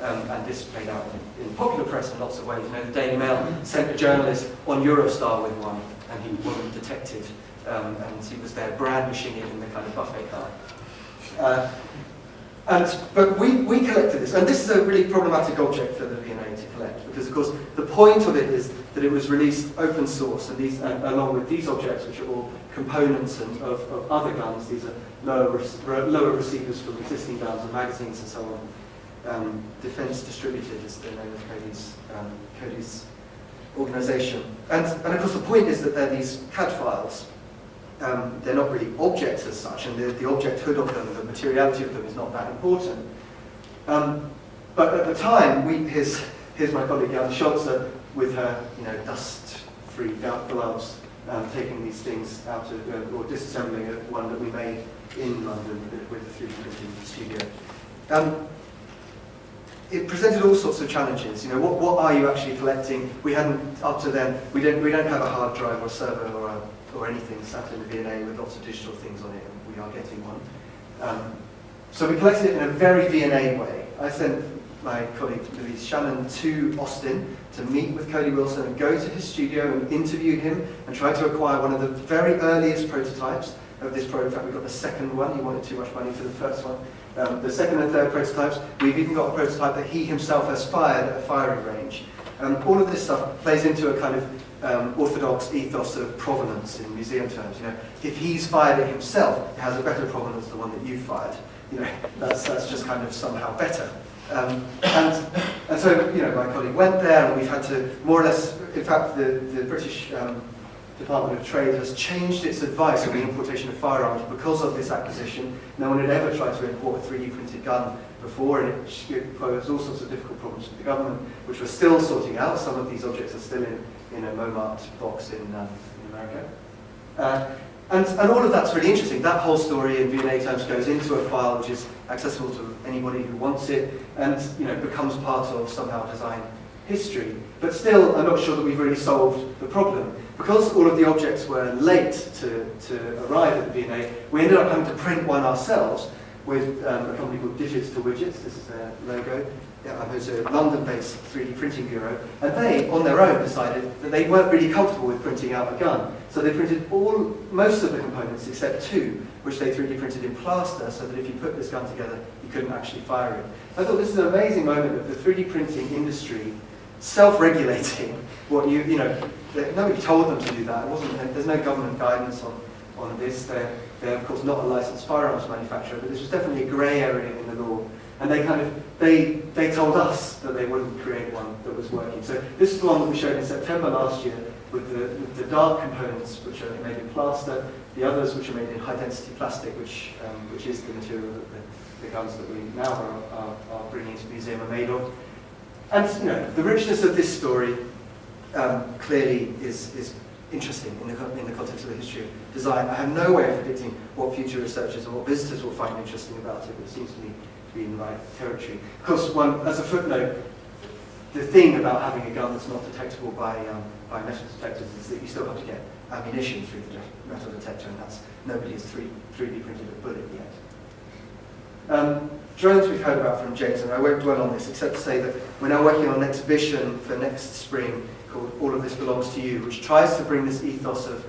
And this played out in popular press in lots of ways. You know, the Daily Mail sent a journalist on Eurostar with one, and he wasn't detected. And he was there brandishing it in the kind of buffet car. But we collected this, and this is a really problematic object for the V&A to collect, because of course the point of it is that it was released open source, and these, along with these objects, which are all components of other guns, these are lower receivers from existing guns and magazines and so on. Defense Distributed is the name of Cody's organisation. And of course the point is that they're these CAD files. They're not really objects as such, and the object-hood of them, the materiality of them is not that important. But at the time, here's my colleague Jan Scholze with her dust-free gloves, taking these things out of, or disassembling one that we made in London with a 3D printing studio. It presented all sorts of challenges. You know, what are you actually collecting? We hadn't, up to then, we don't have a hard drive or server or anything sat in the V&A with lots of digital things on it, and we are getting one. So we collected it in a very V&A way. I sent my colleague Louise Shannon to Austin to meet with Cody Wilson and go to his studio and interview him and try to acquire one of the very earliest prototypes of this product. In fact, we got the second one. He wanted too much money for the first one. The second and third prototypes, we've even got a prototype that he himself has fired at a firing range. All of this stuff plays into a kind of orthodox ethos of provenance in museum terms. You know, if he's fired it himself, it has a better provenance than the one that you fired. You know, that's just kind of somehow better. And so, you know, my colleague went there, and we've had to more or less. In fact, the British Department of Trade has changed its advice on the importation of firearms because of this acquisition. No one had ever tried to import a 3D printed gun before, and it posed all sorts of difficult problems for the government, which we're still sorting out. Some of these objects are still in a Momart box in America. And all of that's really interesting. That whole story in V&A terms goes into a file which is accessible to anybody who wants it, and becomes part of somehow design history. But still, I'm not sure that we've really solved the problem. Because all of the objects were late to arrive at the V&A, we ended up having to print one ourselves with a company called Digits to Widgets. This is their logo. It's a London-based 3D printing bureau, and they, on their own, decided that they weren't really comfortable with printing out a gun. So they printed most of the components except two, which they 3D printed in plaster, so that if you put this gun together, you couldn't actually fire it. I thought this is an amazing moment of the 3D printing industry self-regulating what nobody told them to do that. There's no government guidance on this. They're of course not a licensed firearms manufacturer, but this was definitely a grey area in the law. And they told us that they wouldn't create one that was working. So this is the one that we showed in September last year with the dark components, which are made in plaster, the others which are made in high-density plastic, which is the material that the guns that we now are bringing into the museum are made of. And the richness of this story clearly is interesting in the context of the history of design. I have no way of predicting what future researchers and what visitors will find interesting about it, but it seems to me to be in the right territory. Of course, as a footnote, the thing about having a gun that's not detectable by metal detectors is that you still have to get ammunition through the metal detector, and nobody has 3D printed a bullet yet. Drones we've heard about from James, and I won't dwell on this except to say that we're now working on an exhibition for next spring called All of This Belongs to You, which tries to bring this ethos of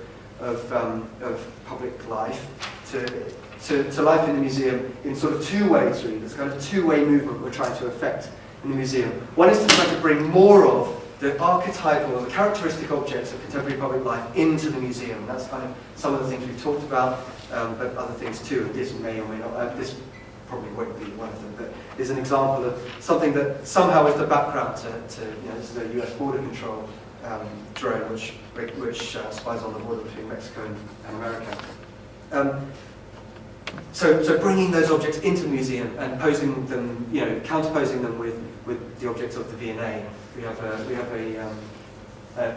public life to life in the museum in sort of two ways, really. There's a kind of two-way movement we're trying to effect in the museum. One is to try to bring more of the archetypal or the characteristic objects of contemporary public life into the museum. That's kind of some of the things we've talked about, but other things too, and this may or may not, this probably won't be one of them, but is an example of something that somehow is the background to this is a US border control drone which spies on the border between Mexico and America. So bringing those objects into the museum and posing them, counterposing them with the objects of the V&A. We have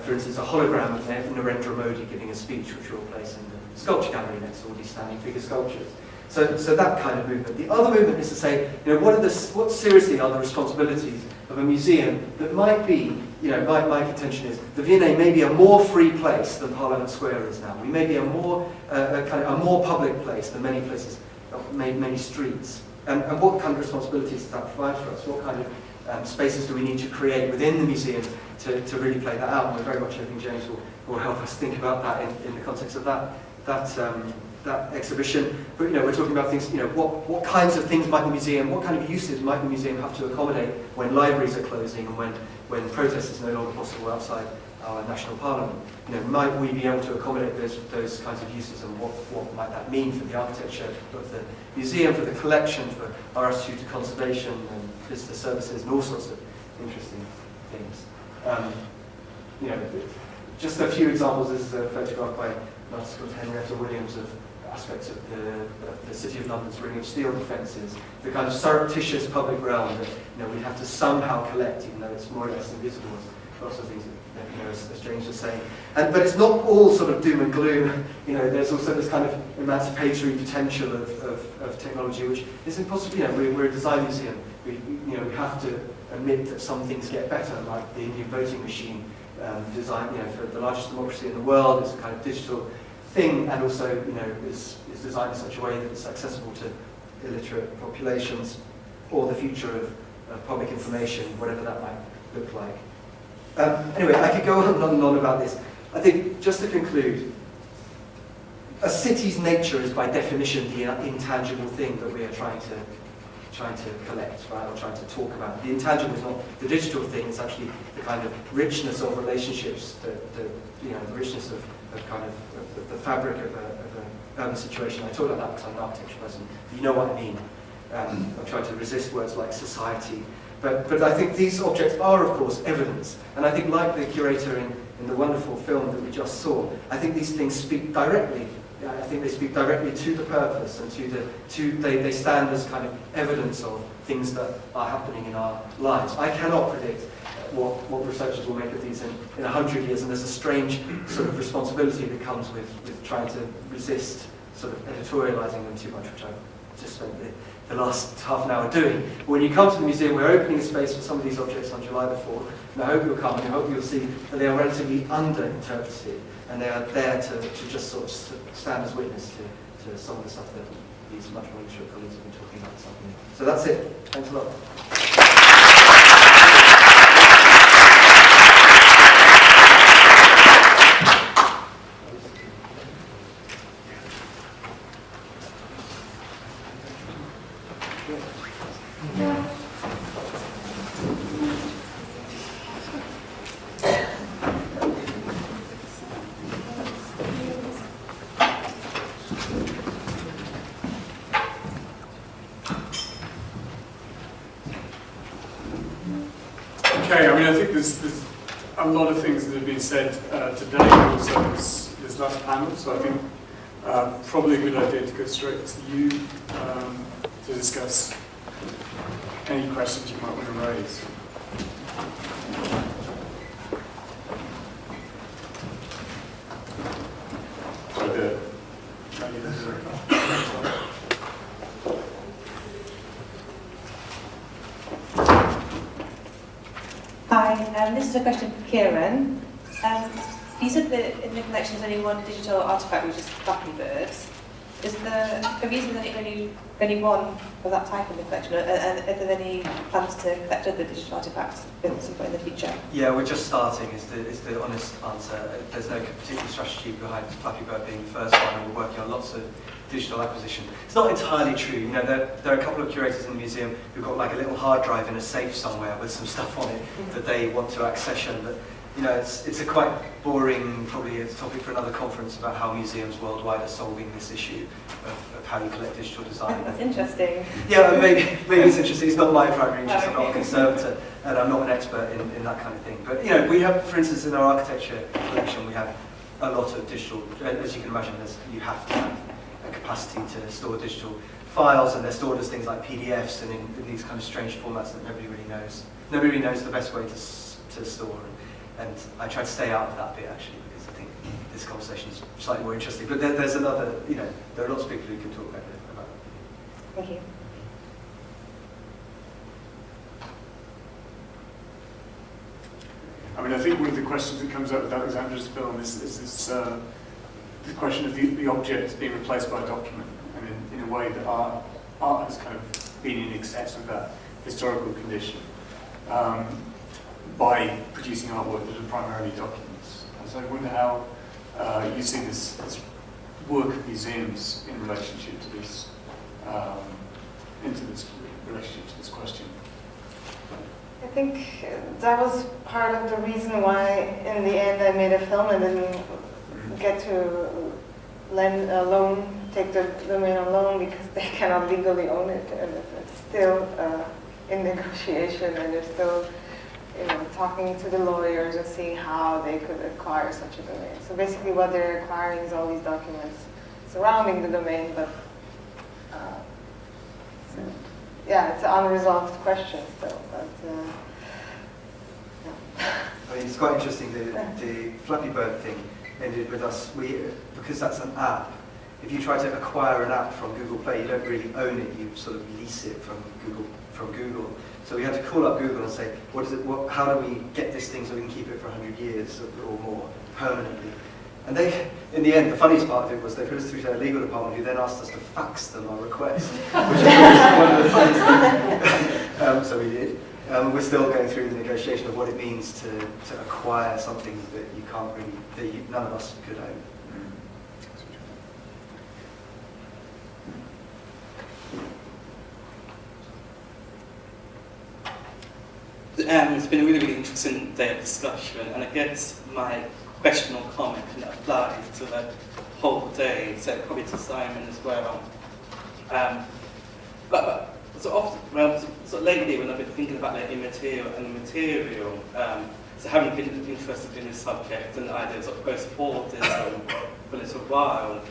for instance, a hologram of Narendra Modi giving a speech, which we'll place in the sculpture gallery next to all these standing figure sculptures. So that kind of movement. The other movement is to say, what seriously are the responsibilities of a museum that might be, my contention is, the V&A may be a more free place than Parliament Square is now. We may be a more public place than many places, many streets. And what kind of responsibilities does that provide for us? What kind of spaces do we need to create within the museum to really play that out? And we're very much hoping James will help us think about that in the context of that exhibition. But we're talking about things, what kinds of things might the museum, what kind of uses might the museum have to accommodate when libraries are closing and when protest is no longer possible outside our national parliament? Might we be able to accommodate those kinds of uses, and what might that mean for the architecture of the museum, for the collection, for our attitude to conservation and visitor services and all sorts of interesting things. Just a few examples. This is a photograph by an artist called Henrietta Williams of aspects of the City of London's Ring of Steel defences, the kind of surreptitious public realm that we have to somehow collect, even though it's more or less invisible. Lots of things that, as James was saying. But it's not all sort of doom and gloom. There's also this kind of emancipatory potential of technology, which is impossible. We're a design museum. We have to admit that some things get better, like the Indian voting machine design. For the largest democracy in the world, it's a kind of digital thing, and also is designed in such a way that it's accessible to illiterate populations, or the future of public information, whatever that might look like. Anyway, I could go on and on about this. I think, just to conclude, a city's nature is by definition the intangible thing that we are trying to collect, right, or trying to talk about. The intangible is not the digital thing, it's actually the kind of richness of relationships, the richness of the fabric of an urban situation. I talk about that because I'm an architecture person. You know what I mean. I'm trying to resist words like society. But I think these objects are, of course, evidence. And I think, like the curator in the wonderful film that we just saw, I think these things speak directly. I think they speak directly to the purpose and they stand as kind of evidence of things that are happening in our lives. I cannot predict what researchers will make of these in 100 years, and there's a strange sort of responsibility that comes with trying to resist sort of editorializing them too much, which I've just spent the last half an hour doing. But when you come to the museum, we're opening a space for some of these objects on July the 4th, and I hope you'll come, and I hope you'll see that they are relatively under-interpreted, and they are there to just sort of stand as witness to some of the stuff that these much more literate colleagues have been talking about this afternoon. So that's it. Thanks a lot. mean, I think there's a lot of things that have been said today, but also this last panel, so I think probably a good idea to go straight to you to discuss any questions you might want to raise. Hi, this is a question for Kieran. You said that in the collection there's only one digital artifact, which is Flappy Birds. Is there a reason that only one of that type in the collection? Are there any plans to collect other digital artifacts at some point in the future? Yeah, we're just starting, is the honest answer. There's no particular strategy behind Flappy Bird being the first one, and we're working on lots of digital acquisition. It's not entirely true. You know, there are a couple of curators in the museum who've got like a little hard drive in a safe somewhere with some stuff on it that they want to accession. But you know, it's a quite boring, probably a topic for another conference about how museums worldwide are solving this issue of how you collect digital design. That's interesting. Yeah, maybe it's interesting. It's not my primary interest. I'm not a conservator, and I'm not an expert in that kind of thing. But you know, we have, for instance, in our architecture collection, we have a lot of digital. As you can imagine, you have to have a capacity to store digital files, and they're stored as things like PDFs and in these kind of strange formats that nobody really knows. Nobody really knows the best way to store. And I try to stay out of that bit, actually, because I think this conversation is slightly more interesting. But there's another, you know, there are lots of people who can talk about it. Thank you. I mean, I think one of the questions that comes up with Aleksandra's film is this the question of the object being replaced by a document, and in a way that art has kind of been in excess of that historical condition. By producing artwork that are primarily documents. And so I wonder how you see this work of museums in relationship to this, relationship to this question. I think that was part of the reason why, in the end, I made a film and didn't get to lend a loan, take the domain on loan, because they cannot legally own it, and it's still in negotiation, and they're still, you know, talking to the lawyers and seeing how they could acquire such a domain. So basically what they're acquiring is all these documents surrounding the domain, but so, yeah, it's an unresolved question still. But, yeah. I mean, it's quite interesting, the Flappy Bird thing ended with us, because that's an app. If you try to acquire an app from Google Play, you don't really own it, you sort of lease it from Google. So we had to call up Google and say, how do we get this thing so we can keep it for 100 years or more permanently? And they, in the end, the funniest part of it was they put us through to their legal department, who then asked us to fax them our request, which was one of the funniest things. So we did. We're still going through the negotiation of what it means to acquire something that you can't really, none of us could own. It's been a really, really interesting day of discussion, and I guess my question or comment can apply to the whole day, so probably to Simon as well. But sort of lately, when I've been thinking about the immaterial and the material, so having been interested in this subject and the idea of sort of post-forwardism for a little while,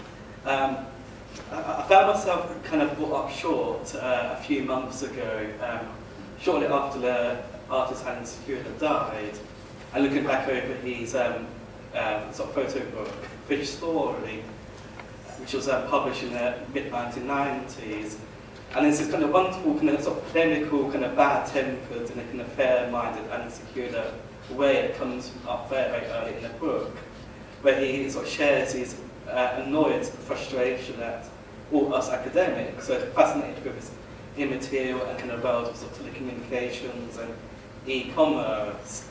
I found myself kind of brought up short a few months ago, shortly after the artist Alan Secura died, and looking back over his sort of photo book, Fish Story, which was published in the mid-1990s. And there's this kind of wonderful, kind of sort of polemical, kind of bad-tempered and a kind of fair-minded and secure way that comes up very, very early in the book, where he sort of shares his annoyance and frustration at all us academics, so fascinated with his immaterial and kind of world of sort of telecommunications and e-commerce,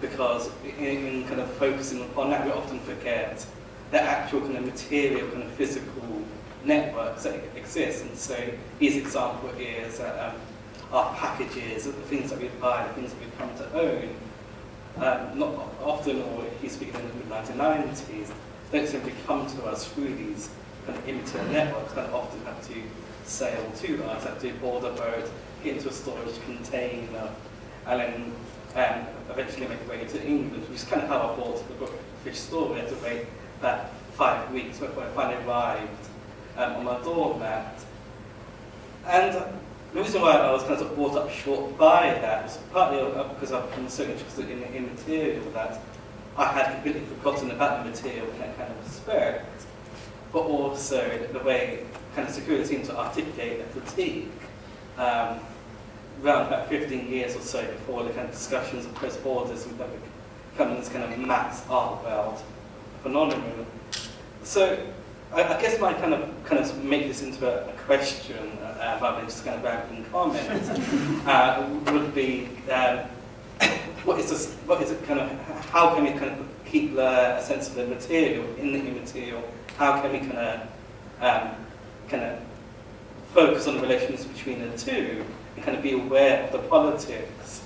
because in kind of focusing upon that, we often forget the actual kind of material, kind of physical networks that exist. And so his example is our packages, the things that we buy, the things that we come to own, not often, or he's speaking in the mid-1990s, don't simply come to us through these kind of immaterial networks that often have to sail to us, have to board a boat, get into a storage container, and then and eventually make my way to England, which is kind of how I bought the book Fish Story. I had to wait about 5 weeks before I finally arrived on my doormat. And the reason why I was kind of brought up short by that was partly because I've been so interested in material that I had completely forgotten about the material in that kind of respect, but also the way kind of security seemed to articulate a critique around about 15 years or so before the kind of discussions of post borders would become this kind of mass art world phenomenon. So I guess my kind of make this into a question rather than just kind of rambling comment would be what is it kind of, how can we kind of keep a sense of the material in the immaterial? How can we kind of focus on the relations between the two and kind of be aware of the politics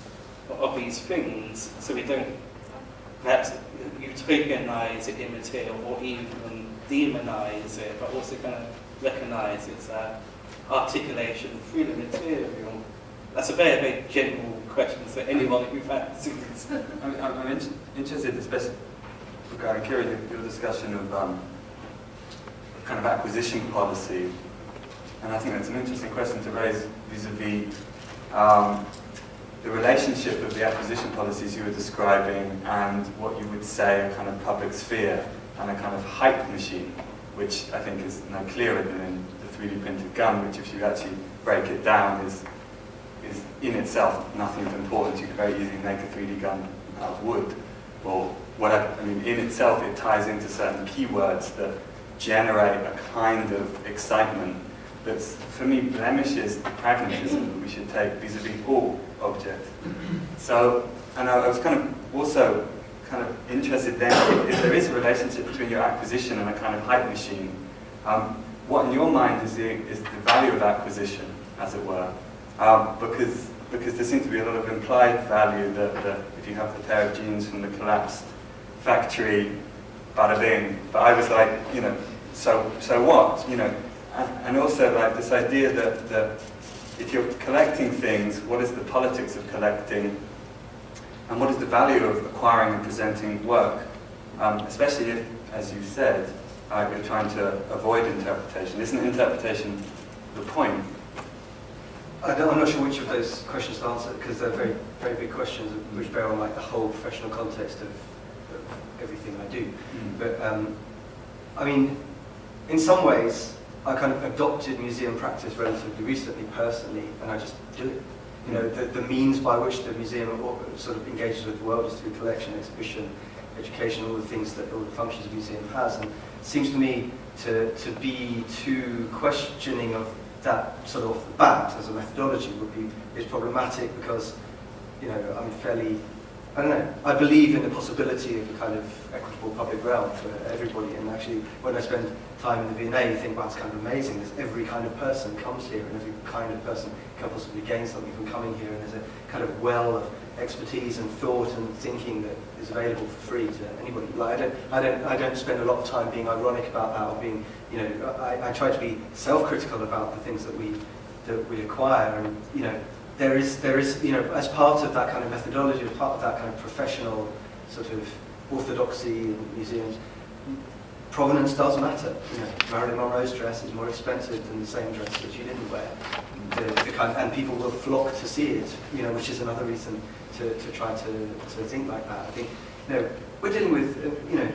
of these things, so we don't perhaps utopianize the immaterial or even demonize it, but also kind of recognize its articulation through the material. That's a very, very general question, so anyone who fancies. I'm interested, especially regarding Kira, your discussion of kind of acquisition policy, and I think that's an interesting question to raise vis-a-vis the relationship of the acquisition policies you were describing and what you would say a kind of public sphere and a kind of hype machine, which I think is no clearer than in the 3D printed gun, which if you actually break it down is in itself nothing important. You could very easily make a 3D gun out of wood or whatever. I mean, in itself it ties into certain keywords that generate a kind of excitement that's, for me, blemishes the pragmatism that we should take vis-a-vis all objects. So, and I was kind of also kind of interested then if there is a relationship between your acquisition and a kind of hype machine. What in your mind is the value of acquisition, as it were? Because there seems to be a lot of implied value that if you have the pair of jeans from the collapsed factory, bada bing. But I was like, you know, so what? You know, and also like this idea that if you're collecting things, what is the politics of collecting? And what is the value of acquiring and presenting work? Especially if, as you said, you're trying to avoid interpretation. Isn't interpretation the point? I'm not sure which of those questions to answer, because they're very, very big questions which bear on like the whole professional context of everything I do. But I mean, in some ways, I kind of adopted museum practice relatively recently, personally, and I just do it. You know, the means by which the museum sort of engages with the world is through collection, exhibition, education, all the things that all the functions a museum has. And it seems to me to be too questioning of that sort of off the bat as a methodology is problematic, because, you know, I'm fairly, I don't know, I believe in the possibility of a kind of equitable public realm for everybody. And actually, when I spend time in the V&A, you think, wow, it's kind of amazing. There's every kind of person comes here, and every kind of person can possibly gain something from coming here. And there's a kind of well of expertise and thought and thinking that is available for free to anybody. Like, I don't spend a lot of time being ironic about that, or being, you know, I try to be self-critical about the things that we acquire. And, you know, there is, you know, as part of that kind of methodology, as part of that kind of professional sort of orthodoxy in museums, provenance does matter. You know, Marilyn Monroe's dress is more expensive than the same dress that she didn't wear. And people will flock to see it, you know, which is another reason to try to think like that. I think, you know, we're dealing with, you know,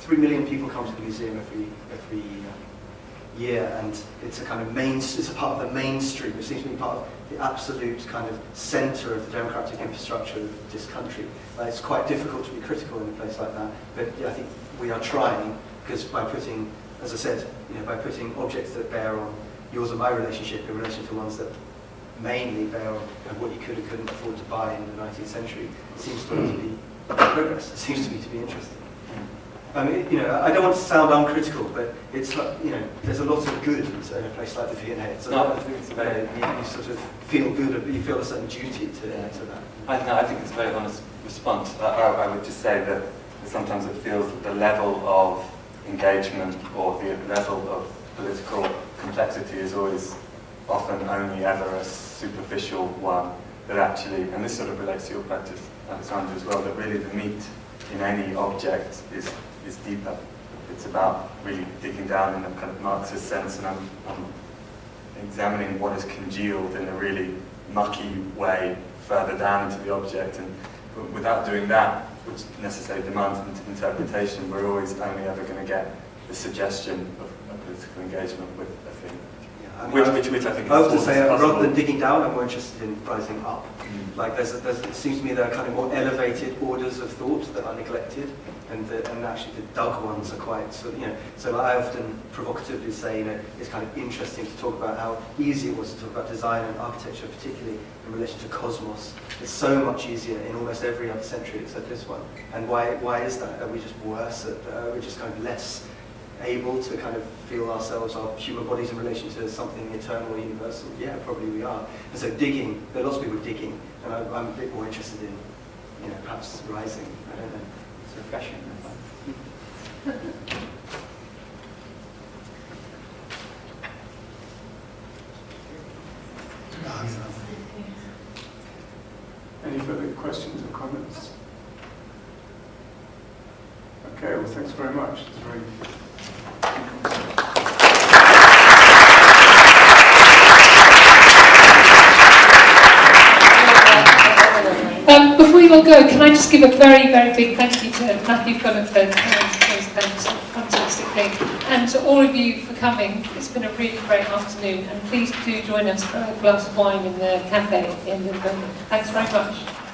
3 million people come to the museum every year, and it's a kind of it's a part of the mainstream. It seems to be part of the absolute kind of centre of the democratic infrastructure of this country. It's quite difficult to be critical in a place like that, but I think we are trying, because by putting, as I said, you know, by putting objects that bear on yours and my relationship in relation to ones that mainly bear on what you could and couldn't afford to buy in the 19th century, it seems to me to be progress. It seems to me to be interesting. I mean, you know, I don't want to sound uncritical, but it's like, you know, there's a lot of good in a place like the V&A. It's a lot of things you sort of feel good, you feel a certain duty to that. I think it's a very honest response. I would just say that sometimes it feels that the level of engagement or the level of political complexity is always often only ever a superficial one. that actually, and this sort of relates to your practice, Aleksandra, as well, that really the meat in any object is deeper. It's about really digging down in a kind of Marxist sense, and I'm examining what is congealed in a really mucky way further down into the object, and without doing that, which necessarily demands interpretation, we're always only ever going to get the suggestion of a political engagement with a thing. Yeah, I mean, which I think I would is say rather possible. than digging down, I'm more interested in rising up. Like it seems to me there are kind of more elevated orders of thought that are neglected, and actually the dug ones are quite so I often provocatively say it's kind of interesting to talk about how easy it was to talk about design and architecture, particularly in relation to cosmos. It's so much easier in almost every other century except this one. And why is that? Are we just worse? Are we just kind of less able to kind of feel ourselves, our human bodies, in relation to something eternal or universal? Yeah, probably we are. And so digging, there are lots of people digging, and I'm a bit more interested in, perhaps rising. I don't know. It's refreshing. Any further questions or comments? Okay, well, thanks very much. It's very Before you all go, can I just give a very, very big thank you to Matthew Cullen for his fantastic thing, and to all of you for coming. It's been a really great afternoon, and please do join us for a glass of wine in the cafe at the end of the. Thanks very much.